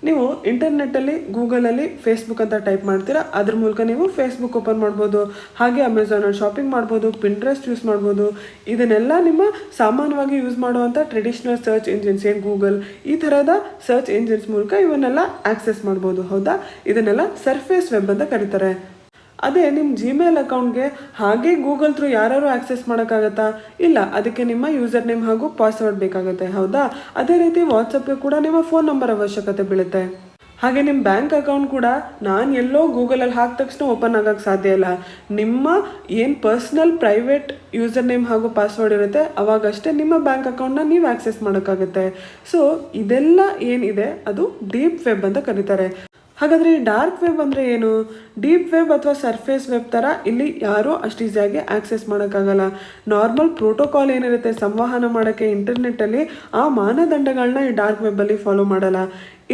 S1: ನೀವು ಇಂಟರ್ನೆಟ್ಟಲ್ಲಿ ಗೂಗಲಲ್ಲಿ ಫೇಸ್ಬುಕ್ ಅಂತ ಟೈಪ್ ಮಾಡ್ತೀರಾ, ಅದ್ರ ಮೂಲಕ ನೀವು ಫೇಸ್ಬುಕ್ ಓಪನ್ ಮಾಡ್ಬೋದು. ಹಾಗೆ ಅಮೆಝಾನಲ್ಲಿ ಶಾಪಿಂಗ್ ಮಾಡ್ಬೋದು, ಪಿಂಟ್ರೆಸ್ಟ್ ಯೂಸ್ ಮಾಡ್ಬೋದು. ಇದನ್ನೆಲ್ಲ ನಿಮ್ಮ ಸಾಮಾನ್ಯವಾಗಿ ಯೂಸ್ ಮಾಡುವಂಥ ಟ್ರೆಡಿಷ್ನಲ್ ಸರ್ಚ್ ಇಂಜಿನ್ಸ್ ಏನು ಗೂಗಲ್ ಈ ಥರದ ಸರ್ಚ್ ಇಂಜಿನ್ಸ್ ಮೂಲಕ ಇವನ್ನೆಲ್ಲ ಆಕ್ಸೆಸ್ ಮಾಡ್ಬೋದು. ಹೌದಾ, ಇದನ್ನೆಲ್ಲ ಸರ್ಫೇಸ್ ವೆಬ್ ಅಂತ ಕರೀತಾರೆ. ಅದೇ ನಿಮ್ಮ ಜಿಮೇಲ್ ಅಕೌಂಟ್ಗೆ ಹಾಗೆ ಗೂಗಲ್ ಥ್ರೂ ಯಾರು ಆಕ್ಸೆಸ್ ಮಾಡೋಕ್ಕಾಗತ್ತಾ? ಇಲ್ಲ, ಅದಕ್ಕೆ ನಿಮ್ಮ ಯೂಸರ್ ನೇಮ್ ಹಾಗೂ ಪಾಸ್ವರ್ಡ್ ಬೇಕಾಗುತ್ತೆ. ಹೌದಾ, ಅದೇ ರೀತಿ ವಾಟ್ಸಪ್ಗೆ ಕೂಡ ನಿಮ್ಮ ಫೋನ್ ನಂಬರ್ ಅವಶ್ಯಕತೆ ಬೀಳುತ್ತೆ. ಹಾಗೆ ನಿಮ್ಮ ಬ್ಯಾಂಕ್ ಅಕೌಂಟ್ ಕೂಡ ನಾನು ಎಲ್ಲೋ ಗೂಗಲಲ್ಲಿ ಹಾಕಿದ ತಕ್ಷಣ ಓಪನ್ ಆಗೋಕ್ಕೆ ಸಾಧ್ಯ ಇಲ್ಲ. ನಿಮ್ಮ ಏನು ಪರ್ಸ್ನಲ್ ಪ್ರೈವೇಟ್ ಯೂಸರ್ ನೇಮ್ ಹಾಗೂ ಪಾಸ್ವರ್ಡ್ ಇರುತ್ತೆ ಅವಾಗಷ್ಟೇ ನಿಮ್ಮ ಬ್ಯಾಂಕ್ ಅಕೌಂಟ್ನ ನೀವು ಆಕ್ಸೆಸ್ ಮಾಡೋಕ್ಕಾಗುತ್ತೆ. ಸೊ ಇದೆಲ್ಲ ಏನಿದೆ ಅದು ಡೀಪ್ ವೆಬ್ ಅಂತ ಕರೀತಾರೆ. ಹಾಗಾದರೆ ಈ ಡಾರ್ಕ್ ವೆಬ್ ಅಂದರೆ ಏನು? ಡೀಪ್ ವೆಬ್ ಅಥವಾ ಸರ್ಫೇಸ್ ವೆಬ್ ಥರ ಇಲ್ಲಿ ಯಾರೂ ಅಷ್ಟು ಈಸಿಯಾಗಿ ಆಕ್ಸೆಸ್ ಮಾಡೋಕ್ಕಾಗಲ್ಲ. ನಾರ್ಮಲ್ ಪ್ರೋಟೋಕಾಲ್ ಏನಿರುತ್ತೆ ಸಂವಹನ ಮಾಡೋಕ್ಕೆ ಇಂಟರ್ನೆಟ್ಟಲ್ಲಿ, ಆ ಮಾನದಂಡಗಳನ್ನ ಈ ಡಾರ್ಕ್ ವೆಬ್ಬಲ್ಲಿ ಫಾಲೋ ಮಾಡಲ್ಲ.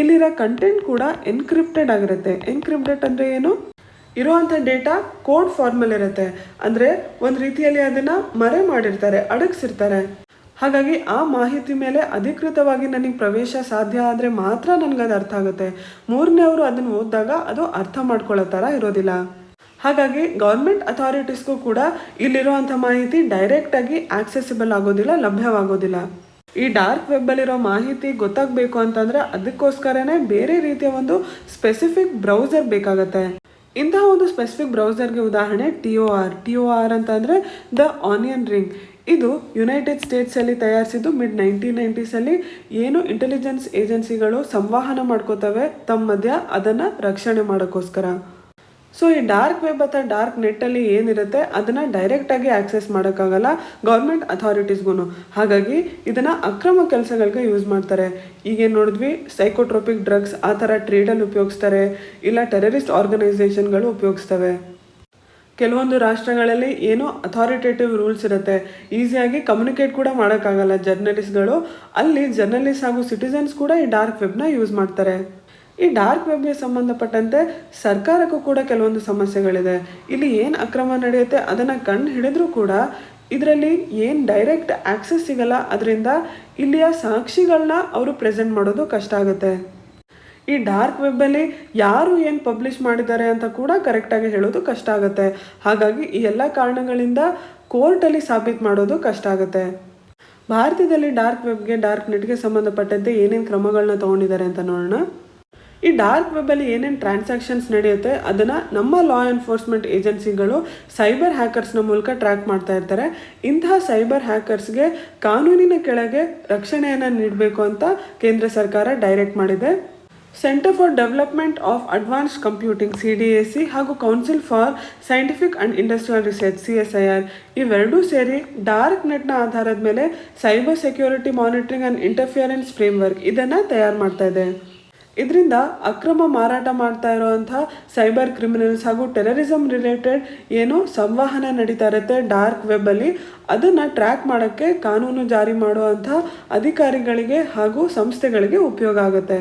S1: ಇಲ್ಲಿರೋ ಕಂಟೆಂಟ್ ಕೂಡ ಎನ್ಕ್ರಿಪ್ಟೆಡ್ ಆಗಿರುತ್ತೆ. ಎನ್ಕ್ರಿಪ್ಟೆಡ್ ಅಂದರೆ ಏನು? ಇರುವಂಥ ಡೇಟಾ ಕೋಡ್ ಫಾರ್ಮಲ್ ಇರುತ್ತೆ. ಅಂದರೆ ಒಂದು ರೀತಿಯಲ್ಲಿ ಅದನ್ನು ಮರೆ ಮಾಡಿರ್ತಾರೆ, ಅಡಗಿಸಿರ್ತಾರೆ. ಹಾಗಾಗಿ ಆ ಮಾಹಿತಿ ಮೇಲೆ ಅಧಿಕೃತವಾಗಿ ನನಗೆ ಪ್ರವೇಶ ಸಾಧ್ಯ ಆದರೆ ಮಾತ್ರ ನನಗದು ಅರ್ಥ ಆಗುತ್ತೆ. ಮೂರನೇವರು ಅದನ್ನು ಓದಿದಾಗ ಅದು ಅರ್ಥ ಮಾಡ್ಕೊಳ್ಳೋ ಥರ ಇರೋದಿಲ್ಲ. ಹಾಗಾಗಿ ಗೌರ್ಮೆಂಟ್ ಅಥಾರಿಟೀಸ್ಗೂ ಕೂಡ ಇಲ್ಲಿರುವಂಥ ಮಾಹಿತಿ ಡೈರೆಕ್ಟಾಗಿ ಆಕ್ಸೆಸಿಬಲ್ ಆಗೋದಿಲ್ಲ, ಲಭ್ಯವಾಗೋದಿಲ್ಲ. ಈ ಡಾರ್ಕ್ ವೆಬ್ಬಲ್ಲಿರೋ ಮಾಹಿತಿ ಗೊತ್ತಾಗಬೇಕು ಅಂತಂದರೆ ಅದಕ್ಕೋಸ್ಕರನೇ ಬೇರೆ ರೀತಿಯ ಒಂದು ಸ್ಪೆಸಿಫಿಕ್ ಬ್ರೌಸರ್ ಬೇಕಾಗತ್ತೆ. ಇಂತಹ ಒಂದು ಸ್ಪೆಸಿಫಿಕ್ ಬ್ರೌಸರ್ಗೆ ಉದಾಹರಣೆ TOR ಅಂತಂದರೆ ದ ಆನಿಯನ್ ರಿಂಗ್. ಇದು ಯುನೈಟೆಡ್ ಸ್ಟೇಟ್ಸಲ್ಲಿ ತಯಾರಿಸಿದ್ದು ಮಿಡ್ 1990s ಏನು ಇಂಟೆಲಿಜೆನ್ಸ್ ಏಜೆನ್ಸಿಗಳು ಸಂವಹನ ಮಾಡ್ಕೋತವೆ ತಮ್ಮ ಮಧ್ಯ ಅದನ್ನು ರಕ್ಷಣೆ ಮಾಡೋಕ್ಕೋಸ್ಕರ. ಸೊ ಈ ಡಾರ್ಕ್ ವೆಬ್ ಅಥವಾ ಡಾರ್ಕ್ ನೆಟ್ಟಲ್ಲಿ ಏನಿರುತ್ತೆ ಅದನ್ನು ಡೈರೆಕ್ಟಾಗಿ ಆಕ್ಸೆಸ್ ಮಾಡೋಕ್ಕಾಗಲ್ಲ ಗೌರ್ಮೆಂಟ್ ಅಥಾರಿಟೀಸ್ಗೂ. ಹಾಗಾಗಿ ಇದನ್ನು ಅಕ್ರಮ ಕೆಲಸಗಳಿಗೆ ಯೂಸ್ ಮಾಡ್ತಾರೆ. ಈಗೇನು ನೋಡಿದ್ವಿ, ಸೈಕೋಟ್ರೋಪಿಕ್ ಡ್ರಗ್ಸ್ ಆ ಥರ ಟ್ರೇಡಲ್ಲಿ ಉಪಯೋಗಿಸ್ತಾರೆ, ಇಲ್ಲ ಟೆರರಿಸ್ಟ್ ಆರ್ಗನೈಸೇಷನ್ಗಳು ಉಪಯೋಗಿಸ್ತವೆ. ಕೆಲವೊಂದು ರಾಷ್ಟ್ರಗಳಲ್ಲಿ ಏನೋ ಅಥಾರಿಟೇಟಿವ್ ರೂಲ್ಸ್ ಇರುತ್ತೆ, ಈಸಿಯಾಗಿ ಕಮ್ಯುನಿಕೇಟ್ ಕೂಡ ಮಾಡೋಕ್ಕಾಗಲ್ಲ ಜರ್ನಲಿಸ್ಟ್ಗಳು. ಅಲ್ಲಿ ಜರ್ನಲಿಸ್ಟ್ ಹಾಗೂ ಸಿಟಿಸನ್ಸ್ ಕೂಡ ಈ ಡಾರ್ಕ್ ವೆಬ್ನ ಯೂಸ್ ಮಾಡ್ತಾರೆ. ಈ ಡಾರ್ಕ್ ವೆಬ್ಗೆ ಸಂಬಂಧಪಟ್ಟಂತೆ ಸರ್ಕಾರಕ್ಕೂ ಕೂಡ ಕೆಲವೊಂದು ಸಮಸ್ಯೆಗಳಿದೆ. ಇಲ್ಲಿ ಏನು ಅಕ್ರಮ ನಡೆಯುತ್ತೆ ಅದನ್ನು ಕಂಡು ಹಿಡಿದ್ರೂ ಕೂಡ ಇದರಲ್ಲಿ ಏನು ಡೈರೆಕ್ಟ್ ಆಕ್ಸೆಸ್ ಸಿಗಲ್ಲ. ಅದರಿಂದ ಇಲ್ಲಿಯ ಸಾಕ್ಷಿಗಳನ್ನ ಅವರು ಪ್ರೆಸೆಂಟ್ ಮಾಡೋದು ಕಷ್ಟ ಆಗುತ್ತೆ. ಈ ಡಾರ್ಕ್ ವೆಬ್ಬಲ್ಲಿ ಯಾರು ಏನು ಪಬ್ಲಿಷ್ ಮಾಡಿದ್ದಾರೆ ಅಂತ ಕೂಡ ಕರೆಕ್ಟಾಗಿ ಹೇಳೋದು ಕಷ್ಟ ಆಗುತ್ತೆ. ಹಾಗಾಗಿ ಈ ಎಲ್ಲ ಕಾರಣಗಳಿಂದ ಕೋರ್ಟಲ್ಲಿ ಸಾಬೀತು ಮಾಡೋದು ಕಷ್ಟ ಆಗುತ್ತೆ. ಭಾರತದಲ್ಲಿ ಡಾರ್ಕ್ ವೆಬ್ಗೆ ಡಾರ್ಕ್ ನೆಟ್ಗೆ ಸಂಬಂಧಪಟ್ಟಂತೆ ಏನೇನು ಕ್ರಮಗಳನ್ನ ತೊಗೊಂಡಿದ್ದಾರೆ ಅಂತ ನೋಡೋಣ. ಈ ಡಾರ್ಕ್ ವೆಬ್ಬಲ್ಲಿ ಏನೇನು ಟ್ರಾನ್ಸಾಕ್ಷನ್ಸ್ ನಡೆಯುತ್ತೆ ಅದನ್ನು ನಮ್ಮ ಲಾ ಎನ್ಫೋರ್ಸ್ಮೆಂಟ್ ಏಜೆನ್ಸಿಗಳು ಸೈಬರ್ ಹ್ಯಾಕರ್ಸ್ನ ಮೂಲಕ ಟ್ರ್ಯಾಕ್ ಮಾಡ್ತಾ ಇರ್ತಾರೆ. ಇಂತಹ ಸೈಬರ್ ಹ್ಯಾಕರ್ಸ್ಗೆ ಕಾನೂನಿನ ಕೆಳಗೆ ರಕ್ಷಣೆಯನ್ನು ನೀಡಬೇಕು ಅಂತ ಕೇಂದ್ರ ಸರ್ಕಾರ ಡೈರೆಕ್ಟ್ ಮಾಡಿದೆ. Centre for development of advanced computing CDAC ಹಾಗೂ council for scientific and industrial research CSIR ಇವೆರಡೂ ಸೇರಿ ಡಾರ್ಕ್ ನೆಟ್ನ ಆಧಾರದ ಮೇಲೆ cyber security monitoring and interference framework ಇದನ್ನು ತಯಾರು ಮಾಡ್ತಾ ಇದೆ. ಇದರಿಂದ ಅಕ್ರಮ ಮಾರಾಟ ಮಾಡ್ತಾ ಇರೋವಂಥ ಸೈಬರ್ ಕ್ರಿಮಿನಲ್ಸ್ ಹಾಗೂ ಟೆರರಿಸಮ್ ರಿಲೇಟೆಡ್ ಏನು ಸಂವಹನ ನಡೀತಾ ಇರುತ್ತೆ ಡಾರ್ಕ್ ವೆಬ್ಬಲ್ಲಿ ಅದನ್ನು ಟ್ರ್ಯಾಕ್ ಮಾಡೋಕ್ಕೆ ಕಾನೂನು ಜಾರಿ ಮಾಡುವಂಥ ಅಧಿಕಾರಿಗಳಿಗೆ ಹಾಗೂ ಸಂಸ್ಥೆಗಳಿಗೆ ಉಪಯೋಗ ಆಗುತ್ತೆ.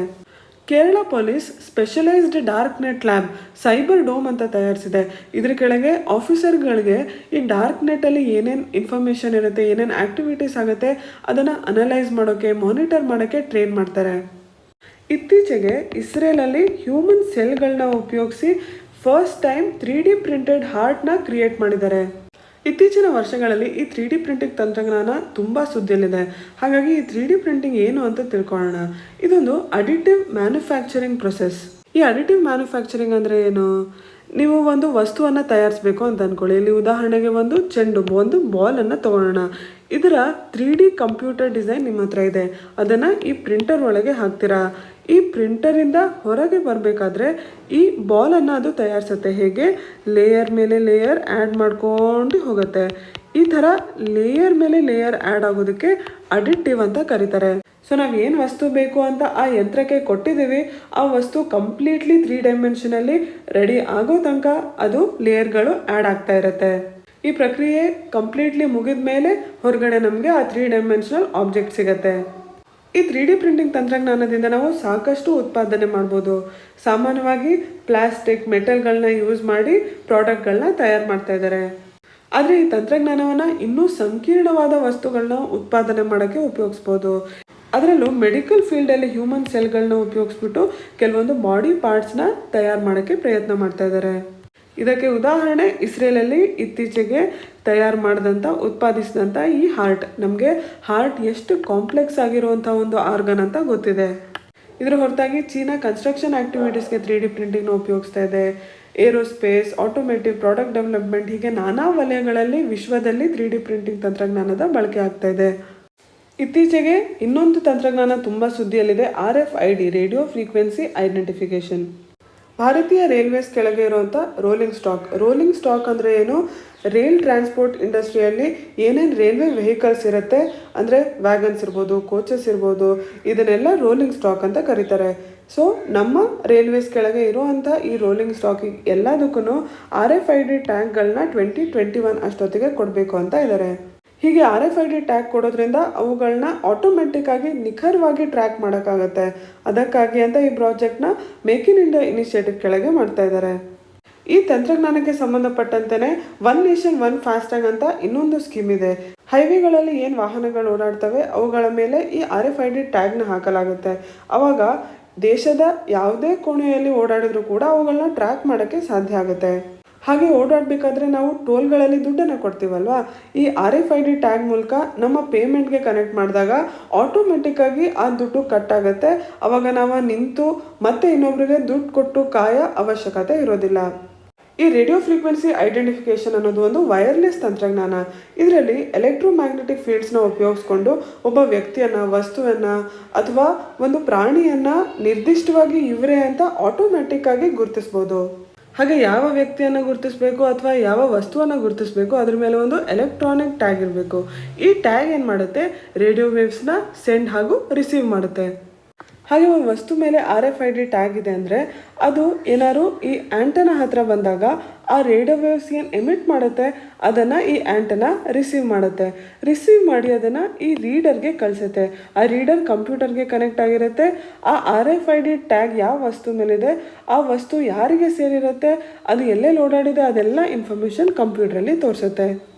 S1: Kerala police specialised dark net lab cyber dome ಅಂತ ತಯಾರಿಸಿದೆ. ಇದ್ರ ಕೆಳಗೆ ಆಫೀಸರ್ಗಳಿಗೆ ಈ ಡಾರ್ಕ್ ನೆಟ್ಟಲ್ಲಿ ಏನೇನು ಇನ್ಫಾರ್ಮೇಷನ್ ಇರುತ್ತೆ, ಏನೇನು ಆ್ಯಕ್ಟಿವಿಟೀಸ್ ಆಗುತ್ತೆ ಅದನ್ನು ಅನಲೈಸ್ ಮಾಡೋಕ್ಕೆ, ಮಾನಿಟರ್ ಮಾಡೋಕ್ಕೆ ಟ್ರೈನ್ ಮಾಡ್ತಾರೆ. ಇತ್ತೀಚೆಗೆ ಇಸ್ರೇಲಲ್ಲಿ ಹ್ಯೂಮನ್ ಸೆಲ್ಗಳನ್ನ ಉಪಯೋಗಿಸಿ ಫಸ್ಟ್ ಟೈಮ್ 3D ಪ್ರಿಂಟೆಡ್ ಹಾರ್ಟ್ನ ಕ್ರಿಯೇಟ್ ಮಾಡಿದ್ದಾರೆ. ಇತ್ತೀಚಿನ ವರ್ಷಗಳಲ್ಲಿ ಈ 3D ಪ್ರಿಂಟಿಂಗ್ ತಂತ್ರಜ್ಞಾನ ತುಂಬ ಸುದ್ದಿಯಲ್ಲಿದೆ. ಹಾಗಾಗಿ ಈ 3D ಪ್ರಿಂಟಿಂಗ್ ಏನು ಅಂತ ತಿಳ್ಕೊಳ್ಳೋಣ. ಇದೊಂದು ಅಡಿಟಿವ್ ಮ್ಯಾನುಫ್ಯಾಕ್ಚರಿಂಗ್ ಪ್ರೊಸೆಸ್. ಈ ಅಡಿಟಿವ್ ಮ್ಯಾನುಫ್ಯಾಕ್ಚರಿಂಗ್ ಅಂದರೆ ಏನು? ನೀವು ಒಂದು ವಸ್ತುವನ್ನು ತಯಾರಿಸಬೇಕು ಅಂತ ಅಂದ್ಕೊಳ್ಳಿ. ಇಲ್ಲಿ ಉದಾಹರಣೆಗೆ ಒಂದು ಬಾಲನ್ನು ತೊಗೊಳ್ಳೋಣ. ಇದರ 3D ಕಂಪ್ಯೂಟರ್ ಡಿಸೈನ್ ನಿಮ್ಮ ಹತ್ರ ಇದೆ. ಅದನ್ನು ಈ ಪ್ರಿಂಟರ್ ಒಳಗೆ ಹಾಕ್ತೀರಾ. ಈ ಪ್ರಿಂಟರಿಂದ ಹೊರಗೆ ಬರಬೇಕಾದ್ರೆ ಈ ಬಾಲನ್ನು ಅದು ತಯಾರಿಸುತ್ತೆ. ಹೇಗೆ? ಲೇಯರ್ ಮೇಲೆ ಲೇಯರ್ ಆ್ಯಡ್ ಮಾಡ್ಕೊಂಡು ಹೋಗುತ್ತೆ. ಈ ಥರ ಲೇಯರ್ ಮೇಲೆ ಲೇಯರ್ ಆ್ಯಡ್ ಆಗೋದಕ್ಕೆ ಅಡಿಟಿವ್ ಅಂತ ಕರೀತಾರೆ. ಸೊ ನಾವು ಏನು ವಸ್ತು ಬೇಕು ಅಂತ ಆ ಯಂತ್ರಕ್ಕೆ ಕೊಟ್ಟಿದ್ದೀವಿ, ಆ ವಸ್ತು ಕಂಪ್ಲೀಟ್ಲಿ 3 ಡೈಮೆನ್ಷನಲ್ಲಿ ರೆಡಿ ಆಗೋ ತನಕ ಅದು ಲೇಯರ್ಗಳು ಆ್ಯಡ್ ಆಗ್ತಾ ಇರುತ್ತೆ. ಈ ಪ್ರಕ್ರಿಯೆ ಕಂಪ್ಲೀಟ್ಲಿ ಮುಗಿದ ಮೇಲೆ ಹೊರಗಡೆ ನಮಗೆ ಆ 3 ಡೈಮೆನ್ಷನಲ್ ಆಬ್ಜೆಕ್ಟ್ ಸಿಗುತ್ತೆ. ಈ 3D ಪ್ರಿಂಟಿಂಗ್ ತಂತ್ರಜ್ಞಾನದಿಂದ ನಾವು ಸಾಕಷ್ಟು ಉತ್ಪಾದನೆ ಮಾಡ್ಬೋದು. ಸಾಮಾನ್ಯವಾಗಿ ಪ್ಲಾಸ್ಟಿಕ್, ಮೆಟಲ್ಗಳನ್ನ ಯೂಸ್ ಮಾಡಿ ಪ್ರಾಡಕ್ಟ್ಗಳನ್ನ ತಯಾರು ಮಾಡ್ತಾ ಇದ್ದಾರೆ. ಆದರೆ ಈ ತಂತ್ರಜ್ಞಾನವನ್ನು ಇನ್ನೂ ಸಂಕೀರ್ಣವಾದ ವಸ್ತುಗಳನ್ನ ಉತ್ಪಾದನೆ ಮಾಡೋಕ್ಕೆ ಉಪಯೋಗಿಸ್ಬೋದು. ಅದರಲ್ಲೂ ಮೆಡಿಕಲ್ ಫೀಲ್ಡಲ್ಲಿ ಹ್ಯೂಮನ್ ಸೆಲ್ಗಳನ್ನ ಉಪಯೋಗಿಸ್ಬಿಟ್ಟು ಕೆಲವೊಂದು ಬಾಡಿ ಪಾರ್ಟ್ಸ್ನ ತಯಾರು ಮಾಡೋಕ್ಕೆ ಪ್ರಯತ್ನ ಮಾಡ್ತಾ ಇದ್ದಾರೆ. ಇದಕ್ಕೆ ಉದಾಹರಣೆ ಇಸ್ರೇಲಲ್ಲಿ ಇತ್ತೀಚೆಗೆ ತಯಾರು ಮಾಡಿದಂಥ ಉತ್ಪಾದಿಸಿದಂಥ ಈ ಹಾರ್ಟ್. ನಮಗೆ ಹಾರ್ಟ್ ಎಷ್ಟು ಕಾಂಪ್ಲೆಕ್ಸ್ ಆಗಿರುವಂಥ ಒಂದು ಆರ್ಗನ್ ಅಂತ ಗೊತ್ತಿದೆ. ಇದರ ಹೊರತಾಗಿ ಚೀನಾ ಕನ್ಸ್ಟ್ರಕ್ಷನ್ ಆ್ಯಕ್ಟಿವಿಟೀಸ್ಗೆ 3D ಪ್ರಿಂಟಿಂಗ್ನ ಉಪಯೋಗಿಸ್ತಾ ಇದೆ. ಏರೋಸ್ಪೇಸ್, ಆಟೋಮೇಟಿವ್, ಪ್ರಾಡಕ್ಟ್ ಡೆವಲಪ್ಮೆಂಟ್ ಹೀಗೆ ನಾನಾ ವಲಯಗಳಲ್ಲಿ ವಿಶ್ವದಲ್ಲಿ 3D ಪ್ರಿಂಟಿಂಗ್ ತಂತ್ರಜ್ಞಾನದ ಬಳಕೆ ಆಗ್ತಾ ಇದೆ. ಇತ್ತೀಚೆಗೆ ಇನ್ನೊಂದು ತಂತ್ರಜ್ಞಾನ ತುಂಬ ಸುದ್ದಿಯಲ್ಲಿದೆ, RFID, ರೇಡಿಯೋ ಫ್ರೀಕ್ವೆನ್ಸಿ ಐಡೆಂಟಿಫಿಕೇಷನ್. ಭಾರತೀಯ ರೈಲ್ವೇಸ್ ಕೆಳಗೆ ಇರುವಂಥ ರೋಲಿಂಗ್ ಸ್ಟಾಕ್ ಅಂದರೆ ಏನು? ರೈಲ್ ಟ್ರಾನ್ಸ್ಪೋರ್ಟ್ ಇಂಡಸ್ಟ್ರಿಯಲ್ಲಿ ಏನೇನು ರೈಲ್ವೆ ವೆಹಿಕಲ್ಸ್ ಇರುತ್ತೆ ಅಂದರೆ ವ್ಯಾಗನ್ಸ್ ಇರ್ಬೋದು, ಕೋಚಸ್ ಇರ್ಬೋದು, ಇದನ್ನೆಲ್ಲ ರೋಲಿಂಗ್ ಸ್ಟಾಕ್ ಅಂತ ಕರೀತಾರೆ. ಸೊ ನಮ್ಮ ರೈಲ್ವೇಸ್ ಕೆಳಗೆ ಇರುವಂಥ ಈ ರೋಲಿಂಗ್ ಸ್ಟಾಕಿಗೆ ಎಲ್ಲದಕ್ಕೂ RFID ಟ್ಯಾಗ್ಗಳನ್ನ 2021 ಅಷ್ಟೊತ್ತಿಗೆ ಕೊಡಬೇಕು ಅಂತ ಇದ್ದಾರೆ. ಹೀಗೆ RFID ಟ್ಯಾಗ್ ಕೊಡೋದ್ರಿಂದ ಅವುಗಳನ್ನ ಆಟೋಮೆಟಿಕ್ಕಾಗಿ ನಿಖರವಾಗಿ ಟ್ರ್ಯಾಕ್ ಮಾಡೋಕ್ಕಾಗತ್ತೆ. ಅದಕ್ಕಾಗಿ ಅಂತ ಈ ಪ್ರಾಜೆಕ್ಟ್ನ ಮೇಕ್ ಇನ್ ಇಂಡಿಯಾ ಇನಿಷಿಯೇಟಿವ್ ಕೆಳಗೆ ಮಾಡ್ತಾ ಇದ್ದಾರೆ. ಈ ತಂತ್ರಜ್ಞಾನಕ್ಕೆ ಸಂಬಂಧಪಟ್ಟಂತೆಯೇ ಒನ್ ನೇಷನ್ ಒನ್ ಫಾಸ್ಟ್ಯಾಗ್ ಅಂತ ಇನ್ನೊಂದು ಸ್ಕೀಮ್ ಇದೆ. ಹೈವೇಗಳಲ್ಲಿ ಏನು ವಾಹನಗಳು ಓಡಾಡ್ತವೆ ಅವುಗಳ ಮೇಲೆ ಈ RFID ಟ್ಯಾಗ್ನ ಹಾಕಲಾಗುತ್ತೆ. ಆವಾಗ ದೇಶದ ಯಾವುದೇ ಕೋಣೆಯಲ್ಲಿ ಓಡಾಡಿದ್ರೂ ಕೂಡ ಅವುಗಳನ್ನ ಟ್ರ್ಯಾಕ್ ಮಾಡೋಕ್ಕೆ ಸಾಧ್ಯ ಆಗುತ್ತೆ. ಹಾಗೆ ಓಡಾಡಬೇಕಾದ್ರೆ ನಾವು ಟೋಲ್ಗಳಲ್ಲಿ ದುಡ್ಡನ್ನು ಕೊಡ್ತೀವಲ್ವಾ, ಈ RFID ಟ್ಯಾಗ್ ಮೂಲಕ ನಮ್ಮ ಪೇಮೆಂಟ್ಗೆ ಕನೆಕ್ಟ್ ಮಾಡಿದಾಗ ಆಟೋಮೆಟಿಕ್ಕಾಗಿ ಆ ದುಡ್ಡು ಕಟ್ ಆಗುತ್ತೆ. ಆವಾಗ ನಾವು ನಿಂತು ಮತ್ತೆ ಇನ್ನೊಬ್ಬರಿಗೆ ದುಡ್ಡು ಕೊಟ್ಟು ಕಾಯೋ ಅವಶ್ಯಕತೆ ಇರೋದಿಲ್ಲ. ಈ ರೇಡಿಯೋ ಫ್ರೀಕ್ವೆನ್ಸಿ ಐಡೆಂಟಿಫಿಕೇಷನ್ ಅನ್ನೋದು ಒಂದು ವೈರ್ಲೆಸ್ ತಂತ್ರಜ್ಞಾನ. ಇದರಲ್ಲಿ ಎಲೆಕ್ಟ್ರೋಮ್ಯಾಗ್ನೆಟಿಕ್ ಫೀಲ್ಡ್ಸ್ನ ಉಪಯೋಗಿಸ್ಕೊಂಡು ಒಬ್ಬ ವ್ಯಕ್ತಿಯನ್ನು, ವಸ್ತುವನ್ನು ಅಥವಾ ಒಂದು ಪ್ರಾಣಿಯನ್ನು ನಿರ್ದಿಷ್ಟವಾಗಿ ಇವರೇ ಅಂತ ಆಟೋಮೆಟಿಕ್ಕಾಗಿ ಗುರುತಿಸ್ಬೋದು. ಹಾಗೆ ಯಾವ ವ್ಯಕ್ತಿಯನ್ನು ಗುರುತಿಸಬೇಕು ಅಥವಾ ಯಾವ ವಸ್ತುವನ್ನು ಗುರುತಿಸಬೇಕು ಅದ್ರ ಮೇಲೆ ಒಂದು ಎಲೆಕ್ಟ್ರಾನಿಕ್ ಟ್ಯಾಗ್ ಇರಬೇಕು. ಈ ಟ್ಯಾಗ್ ಏನು ಮಾಡುತ್ತೆ? ರೇಡಿಯೋ ವೇವ್ಸ್ನ ಸೆಂಡ್ ಹಾಗೂ ರಿಸೀವ್ ಮಾಡುತ್ತೆ. ಹಾಗೆ ಒಂದು ವಸ್ತು ಮೇಲೆ RFID ಟ್ಯಾಗ್ ಇದೆ ಅಂದರೆ ಅದು ಏನಾದ್ರು ಈ ಆ್ಯಂಟನ ಹತ್ರ ಬಂದಾಗ ಆ ರೇಡಿಯೋ ವೇವ್ಸ್ ಏನು ಎಮಿಟ್ ಮಾಡುತ್ತೆ ಅದನ್ನು ಈ ಆ್ಯಂಟನ ರಿಸೀವ್ ಮಾಡಿ ಅದನ್ನು ಈ ರೀಡರ್ಗೆ ಕಳಿಸುತ್ತೆ. ಆ ರೀಡರ್ ಕಂಪ್ಯೂಟರ್ಗೆ ಕನೆಕ್ಟ್ ಆಗಿರುತ್ತೆ. ಆ RFID ಟ್ಯಾಗ್ ಯಾವ ವಸ್ತು ಮೇಲಿದೆ, ಆ ವಸ್ತು ಯಾರಿಗೆ ಸೇರಿರುತ್ತೆ, ಅದು ಎಲ್ಲೆಲ್ಲಿ ಓಡಾಡಿದೆ ಅದೆಲ್ಲ ಇನ್ಫಾರ್ಮೇಷನ್ ಕಂಪ್ಯೂಟ್ರಲ್ಲಿ ತೋರಿಸುತ್ತೆ.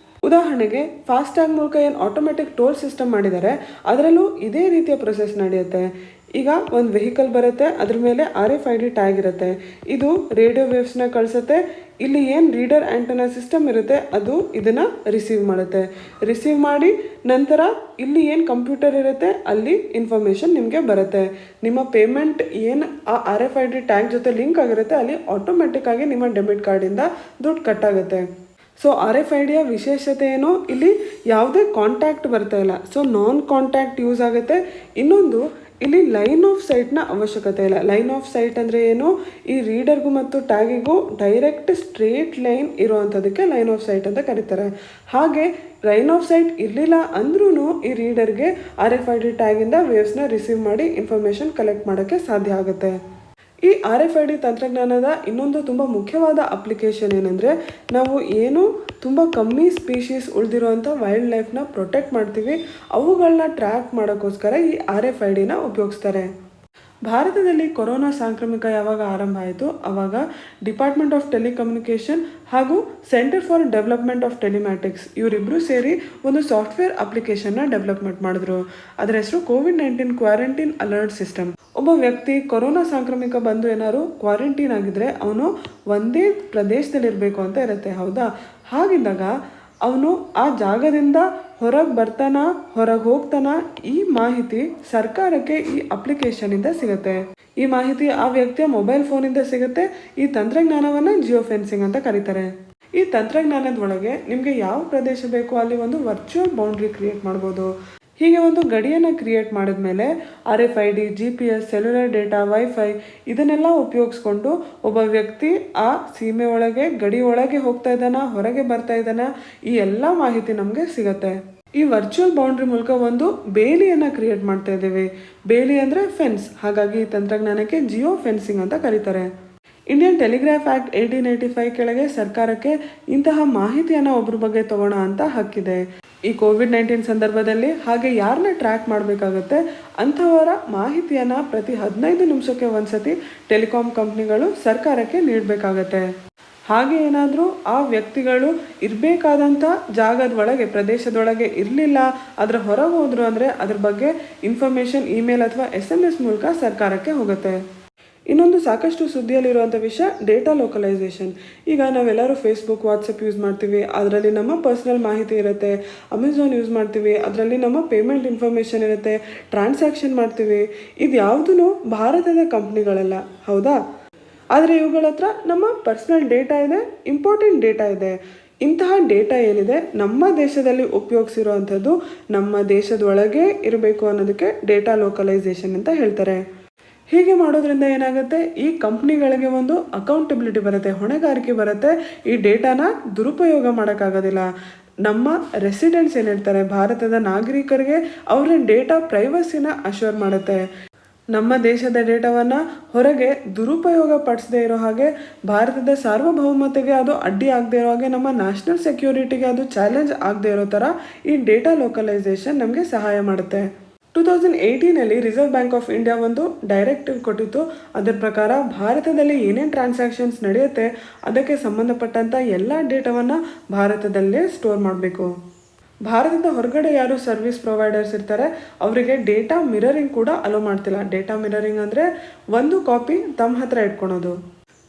S1: ಉದಾಹರಣೆಗೆ ಫಾಸ್ಟ್ಯಾಗ್ ಮೂಲಕ ಏನು ಆಟೋಮೆಟಿಕ್ ಟೋಲ್ ಸಿಸ್ಟಮ್ ಮಾಡಿದ್ದಾರೆ ಅದರಲ್ಲೂ ಇದೇ ರೀತಿಯ ಪ್ರೊಸೆಸ್ ನಡೆಯುತ್ತೆ. ಈಗ ಒಂದು ವೆಹಿಕಲ್ ಬರುತ್ತೆ, ಅದ್ರ ಮೇಲೆ RFID ಟ್ಯಾಗ್ ಇರುತ್ತೆ. ಇದು ರೇಡಿಯೋ ವೇವ್ಸ್ನ ಕಳಿಸುತ್ತೆ. ಇಲ್ಲಿ ಏನು ರೀಡರ್ ಆ್ಯಂಟನ ಸಿಸ್ಟಮ್ ಇರುತ್ತೆ ಅದು ಇದನ್ನು ರಿಸೀವ್ ಮಾಡಿ ನಂತರ ಇಲ್ಲಿ ಏನು ಕಂಪ್ಯೂಟರ್ ಇರುತ್ತೆ ಅಲ್ಲಿ ಇನ್ಫಾರ್ಮೇಷನ್ ನಿಮಗೆ ಬರುತ್ತೆ. ನಿಮ್ಮ ಪೇಮೆಂಟ್ ಏನು ಆ RFID ಟ್ಯಾಗ್ ಜೊತೆ ಲಿಂಕ್ ಆಗಿರುತ್ತೆ ಅಲ್ಲಿ ಆಟೋಮೆಟಿಕ್ಕಾಗಿ ನಿಮ್ಮ ಡೆಬಿಟ್ ಕಾರ್ಡಿಂದ ದುಡ್ಡು ಕಟ್ಟಾಗುತ್ತೆ. ಸೊ RFIDಯ ವಿಶೇಷತೆ ಏನು? ಇಲ್ಲಿ ಯಾವುದೇ ಕಾಂಟ್ಯಾಕ್ಟ್ ಬರ್ತಾ ಇಲ್ಲ. ಸೊ ನಾನ್ ಕಾಂಟ್ಯಾಕ್ಟ್ ಯೂಸ್ ಆಗುತ್ತೆ. ಇನ್ನೊಂದು, ಇಲ್ಲಿ ಲೈನ್ ಆಫ್ ಸೈಟ್ನ ಅವಶ್ಯಕತೆ ಇಲ್ಲ. ಲೈನ್ ಆಫ್ ಸೈಟ್ ಅಂದರೆ ಏನು? ಈ ರೀಡರ್ಗೂ ಮತ್ತು ಟ್ಯಾಗಿಗೂ ಡೈರೆಕ್ಟ್ ಸ್ಟ್ರೇಟ್ ಲೈನ್ ಇರುವಂಥದ್ದಕ್ಕೆ ಲೈನ್ ಆಫ್ ಸೈಟ್ ಅಂತ ಕರೀತಾರೆ. ಹಾಗೆ ಲೈನ್ ಆಫ್ ಸೈಟ್ ಇರಲಿಲ್ಲ ಅಂದ್ರೂ ಈ ರೀಡರ್ಗೆ RFID ಟ್ಯಾಗಿಂದ ವೇವ್ಸ್ನ ರಿಸೀವ್ ಮಾಡಿ ಇನ್ಫಾರ್ಮೇಷನ್ ಕಲೆಕ್ಟ್ ಮಾಡೋಕ್ಕೆ ಸಾಧ್ಯ ಆಗುತ್ತೆ. ಈ RFID ತಂತ್ರಜ್ಞಾನದ ಇನ್ನೊಂದು ತುಂಬ ಮುಖ್ಯವಾದ ಅಪ್ಲಿಕೇಶನ್ ಏನಂದರೆ, ನಾವು ಏನು ತುಂಬ ಕಮ್ಮಿ ಸ್ಪೀಶೀಸ್ ಉಳಿದಿರುವಂಥ ವೈಲ್ಡ್ ಲೈಫ್ನ ಪ್ರೊಟೆಕ್ಟ್ ಮಾಡ್ತೀವಿ ಅವುಗಳನ್ನ ಟ್ರ್ಯಾಕ್ ಮಾಡೋಕ್ಕೋಸ್ಕರ ಈ RFIDನ ಉಪಯೋಗಿಸ್ತಾರೆ. ಭಾರತದಲ್ಲಿ ಕೊರೋನಾ ಸಾಂಕ್ರಾಮಿಕ ಯಾವಾಗ ಆರಂಭ ಆಯಿತು ಆವಾಗ ಡಿಪಾರ್ಟ್ಮೆಂಟ್ ಆಫ್ ಟೆಲಿಕಮ್ಯುನಿಕೇಷನ್ ಹಾಗೂ centre for development of telematics ಇವರಿಬ್ಬರು ಸೇರಿ ಒಂದು ಸಾಫ್ಟ್ವೇರ್ ಅಪ್ಲಿಕೇಶನ್ನ ಡೆವಲಪ್ಮೆಂಟ್ ಮಾಡಿದ್ರು. ಅದರ ಹೆಸರು COVID-19 ಕ್ವಾರಂಟೈನ್ ಅಲರ್ಟ್ ಸಿಸ್ಟಮ್. ಒಬ್ಬ ವ್ಯಕ್ತಿ ಕೊರೋನಾ ಸಾಂಕ್ರಾಮಿಕ ಬಂದು ಏನಾದ್ರು ಕ್ವಾರಂಟೈನ್ ಆಗಿದ್ರೆ ಅವನು ಒಂದೇ ಪ್ರದೇಶದಲ್ಲಿರಬೇಕು ಅಂತ ಇರುತ್ತೆ, ಹೌದಾ? ಹಾಗಿದ್ದಾಗ ಅವನು ಆ ಜಾಗದಿಂದ ಹೊರಗೆ ಬರ್ತಾನ, ಹೊರಗೆ ಹೋಗ್ತಾನ, ಈ ಮಾಹಿತಿ ಸರ್ಕಾರಕ್ಕೆ ಈ ಅಪ್ಲಿಕೇಶನಿಂದ ಸಿಗುತ್ತೆ. ಈ ಮಾಹಿತಿ ಆ ವ್ಯಕ್ತಿಯ ಮೊಬೈಲ್ ಫೋನಿಂದ ಸಿಗುತ್ತೆ. ಈ ತಂತ್ರಜ್ಞಾನವನ್ನು ಜಿಯೋ ಫೆನ್ಸಿಂಗ್ ಅಂತ ಕರೀತಾರೆ. ಈ ತಂತ್ರಜ್ಞಾನದ ಒಳಗೆ ನಿಮಗೆ ಯಾವ ಪ್ರದೇಶ ಬೇಕೋ ಅಲ್ಲಿ ಒಂದು ವರ್ಚುವಲ್ ಬೌಂಡ್ರಿ ಕ್ರಿಯೇಟ್ ಮಾಡ್ಬೋದು. ಹೀಗೆ ಒಂದು ಗಡಿಯನ್ನು ಕ್ರಿಯೇಟ್ ಮಾಡಿದ್ಮೇಲೆ RFID, GPS, cellular data, wifi ಇದನ್ನೆಲ್ಲ ಉಪಯೋಗಿಸ್ಕೊಂಡು ಒಬ್ಬ ವ್ಯಕ್ತಿ ಆ ಸೀಮೆ ಒಳಗೆ, ಗಡಿ ಒಳಗೆ ಹೋಗ್ತಾ ಇದ್ದಾನ, ಹೊರಗೆ ಬರ್ತಾ ಇದ್ದಾನ, ಈ ಎಲ್ಲ ಮಾಹಿತಿ ನಮಗೆ ಸಿಗುತ್ತೆ. ಈ ವರ್ಚುವಲ್ ಬೌಂಡ್ರಿ ಮೂಲಕ ಒಂದು ಬೇಲಿಯನ್ನು ಕ್ರಿಯೇಟ್ ಮಾಡ್ತಾ ಇದ್ದೀವಿ. ಬೇಲಿ ಅಂದರೆ ಫೆನ್ಸ್. ಹಾಗಾಗಿ ಈ ತಂತ್ರಜ್ಞಾನಕ್ಕೆ ಜಿಯೋ ಫೆನ್ಸಿಂಗ್ ಅಂತ ಕರೀತಾರೆ. ಇಂಡಿಯನ್ ಟೆಲಿಗ್ರಾಫ್ ಆ್ಯಕ್ಟ್ 1885 ಕೆಳಗೆ ಸರ್ಕಾರಕ್ಕೆ ಇಂತಹ ಮಾಹಿತಿಯನ್ನು ಒಬ್ಬರ ಬಗ್ಗೆ ತಗೋಣ ಅಂತ ಹಕ್ಕಿದೆ. ಈ COVID-19 ಸಂದರ್ಭದಲ್ಲಿ ಹಾಗೆ ಯಾರನ್ನ ಟ್ರ್ಯಾಕ್ ಮಾಡಬೇಕಾಗುತ್ತೆ ಅಂಥವರ ಮಾಹಿತಿಯನ್ನು ಪ್ರತಿ 15 ನಿಮಿಷಕ್ಕೆ ಒಂದ್ಸತಿ ಟೆಲಿಕಾಂ ಕಂಪ್ನಿಗಳು ಸರ್ಕಾರಕ್ಕೆ ನೀಡಬೇಕಾಗತ್ತೆ. ಹಾಗೆ ಏನಾದರೂ ಆ ವ್ಯಕ್ತಿಗಳು ಇರಬೇಕಾದಂಥ ಜಾಗದ ಒಳಗೆ ಪ್ರದೇಶದೊಳಗೆ ಇರಲಿಲ್ಲ, ಅದರ ಹೊರಗೆ ಹೋದರು ಅಂದರೆ ಅದ್ರ ಬಗ್ಗೆ ಇನ್ಫಾರ್ಮೇಷನ್ ಇಮೇಲ್ ಅಥವಾ SMS ಮೂಲಕ ಸರ್ಕಾರಕ್ಕೆ ಹೋಗುತ್ತೆ. ಇನ್ನೊಂದು ಸಾಕಷ್ಟು ಸುದ್ದಿಯಲ್ಲಿರುವಂಥ ವಿಷಯ ಡೇಟಾ ಲೋಕಲೈಸೇಷನ್. ಈಗ ನಾವೆಲ್ಲರೂ ಫೇಸ್ಬುಕ್, ವಾಟ್ಸಪ್ ಯೂಸ್ ಮಾಡ್ತೀವಿ, ಅದರಲ್ಲಿ ನಮ್ಮ ಪರ್ಸ್ನಲ್ ಮಾಹಿತಿ ಇರುತ್ತೆ. ಅಮೆಝಾನ್ ಯೂಸ್ ಮಾಡ್ತೀವಿ, ಅದರಲ್ಲಿ ನಮ್ಮ ಪೇಮೆಂಟ್ ಇನ್ಫಾರ್ಮೇಷನ್ ಇರುತ್ತೆ. ಟ್ರಾನ್ಸಾಕ್ಷನ್ ಮಾಡ್ತೀವಿ. ಇದು ಯಾವುದೂ ಭಾರತದ ಕಂಪ್ನಿಗಳಲ್ಲ, ಹೌದಾ? ಆದರೆ ಇವುಗಳ ಹತ್ರ ನಮ್ಮ ಪರ್ಸ್ನಲ್ ಡೇಟಾ ಇದೆ, ಇಂಪಾರ್ಟೆಂಟ್ ಡೇಟಾ ಇದೆ. ಇಂತಹ ಡೇಟಾ ಏನಿದೆ ನಮ್ಮ ದೇಶದಲ್ಲಿ ಉಪಯೋಗಿಸಿರುವಂಥದ್ದು ನಮ್ಮ ದೇಶದೊಳಗೆ ಇರಬೇಕು ಅನ್ನೋದಕ್ಕೆ ಡೇಟಾ ಲೋಕಲೈಸೇಷನ್ ಅಂತ ಹೇಳ್ತಾರೆ. ಹೀಗೆ ಮಾಡೋದ್ರಿಂದ ಏನಾಗುತ್ತೆ, ಈ ಕಂಪ್ನಿಗಳಿಗೆ ಒಂದು ಅಕೌಂಟಬಿಲಿಟಿ ಬರುತ್ತೆ, ಹೊಣೆಗಾರಿಕೆ ಬರುತ್ತೆ. ಈ ಡೇಟಾನ ದುರುಪಯೋಗ ಮಾಡೋಕ್ಕಾಗೋದಿಲ್ಲ. ನಮ್ಮ ರೆಸಿಡೆಂಟ್ಸ್ ಏನಿರ್ತಾರೆ, ಭಾರತದ ನಾಗರಿಕರಿಗೆ ಅವರ ಡೇಟಾ ಪ್ರೈವಸಿನ ಅಶ್ಯೂರ್ ಮಾಡುತ್ತೆ. ನಮ್ಮ ದೇಶದ ಡೇಟಾವನ್ನು ಹೊರಗೆ ದುರುಪಯೋಗ ಪಡಿಸದೇ ಇರೋ ಹಾಗೆ, ಭಾರತದ ಸಾರ್ವಭೌಮತೆಗೆ ಅದು ಅಡ್ಡಿ ಆಗದೆ ಇರೋ ಹಾಗೆ, ನಮ್ಮ ನ್ಯಾಷನಲ್ ಸೆಕ್ಯೂರಿಟಿಗೆ ಅದು ಚಾಲೆಂಜ್ ಆಗದೆ ಇರೋ ಥರ ಈ ಡೇಟಾ ಲೋಕಲೈಸೇಷನ್ ನಮಗೆ ಸಹಾಯ ಮಾಡುತ್ತೆ. 2018 ರಿಸರ್ವ್ ಬ್ಯಾಂಕ್ ಆಫ್ ಇಂಡಿಯಾ ಒಂದು ಡೈರೆಕ್ಟಿವ್ ಕೊಟ್ಟಿತ್ತು. ಅದರ ಪ್ರಕಾರ ಭಾರತದಲ್ಲಿ ಏನೇನು ಟ್ರಾನ್ಸಾಕ್ಷನ್ಸ್ ನಡೆಯುತ್ತೆ ಅದಕ್ಕೆ ಸಂಬಂಧಪಟ್ಟಂಥ ಎಲ್ಲ ಡೇಟಾವನ್ನು ಭಾರತದಲ್ಲೇ ಸ್ಟೋರ್ ಮಾಡಬೇಕು. ಭಾರತದ ಹೊರಗಡೆ ಯಾರು ಸರ್ವಿಸ್ ಪ್ರೊವೈಡರ್ಸ್ ಇರ್ತಾರೆ ಅವರಿಗೆ ಡೇಟಾ ಮಿರರಿಂಗ್ ಕೂಡ ಅಲೋ ಮಾಡ್ತಿಲ್ಲ. ಡೇಟಾ ಮಿರರಿಂಗ್ ಅಂದರೆ ಒಂದು ಕಾಪಿ ತಮ್ಮ ಹತ್ರ ಇಟ್ಕೊಳೋದು.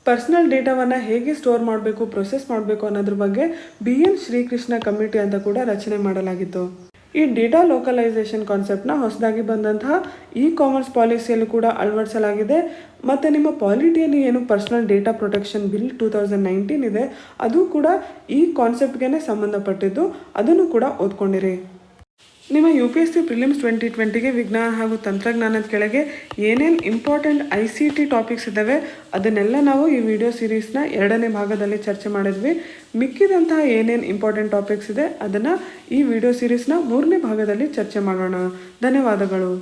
S1: ಪರ್ಸ್ನಲ್ ಡೇಟಾವನ್ನು ಹೇಗೆ ಸ್ಟೋರ್ ಮಾಡಬೇಕು, ಪ್ರೊಸೆಸ್ ಮಾಡಬೇಕು ಅನ್ನೋದ್ರ ಬಗ್ಗೆ BN ಶ್ರೀಕೃಷ್ಣ ಕಮಿಟಿ ಅಂತ ಕೂಡ ರಚನೆ ಮಾಡಲಾಗಿತ್ತು. ಈ ಡೇಟಾ ಲೋಕಲೈಸೇಷನ್ ಕಾನ್ಸೆಪ್ಟ್ನ ಹೊಸದಾಗಿ ಬಂದಂತಹ ಕಾಮರ್ಸ್ ಪಾಲಿಸಿಯಲ್ಲೂ ಕೂಡ ಅಳವಡಿಸಲಾಗಿದೆ. ಮತ್ತು ನಿಮ್ಮ ಪಾಲಿಟಿಯಲ್ಲಿ ಏನು ಪರ್ಸನಲ್ ಡೇಟಾ ಪ್ರೊಟೆಕ್ಷನ್ ಬಿಲ್ 2019 ಇದೆ, ಅದು ಕೂಡ ಈ ಕಾನ್ಸೆಪ್ಟ್ಗೆ ಸಂಬಂಧಪಟ್ಟಿದ್ದು. ಅದನ್ನು ಕೂಡ ಓದ್ಕೊಂಡಿರಿ. ನಿಮ್ಮ UPSC ಪ್ರಿಲಿಮ್ಸ್ 2020ಗೆ ವಿಜ್ಞಾನ ಹಾಗೂ ತಂತ್ರಜ್ಞಾನದ ಕೆಳಗೆ ಏನೇನು ಇಂಪಾರ್ಟೆಂಟ್ ICT ಟಾಪಿಕ್ಸ್ ಇದ್ದಾವೆ ಅದನ್ನೆಲ್ಲ ನಾವು ಈ ವಿಡಿಯೋ ಸೀರೀಸ್ನ 2ನೇ ಭಾಗದಲ್ಲಿ ಚರ್ಚೆ ಮಾಡಿದ್ವಿ. ಮಿಕ್ಕಿದಂತಹ ಏನೇನು ಇಂಪಾರ್ಟೆಂಟ್ ಟಾಪಿಕ್ಸ್ ಇದೆ ಅದನ್ನು ಈ ವಿಡಿಯೋ ಸೀರೀಸ್ನ 3ನೇ ಭಾಗದಲ್ಲಿ ಚರ್ಚೆ ಮಾಡೋಣ. ಧನ್ಯವಾದಗಳು.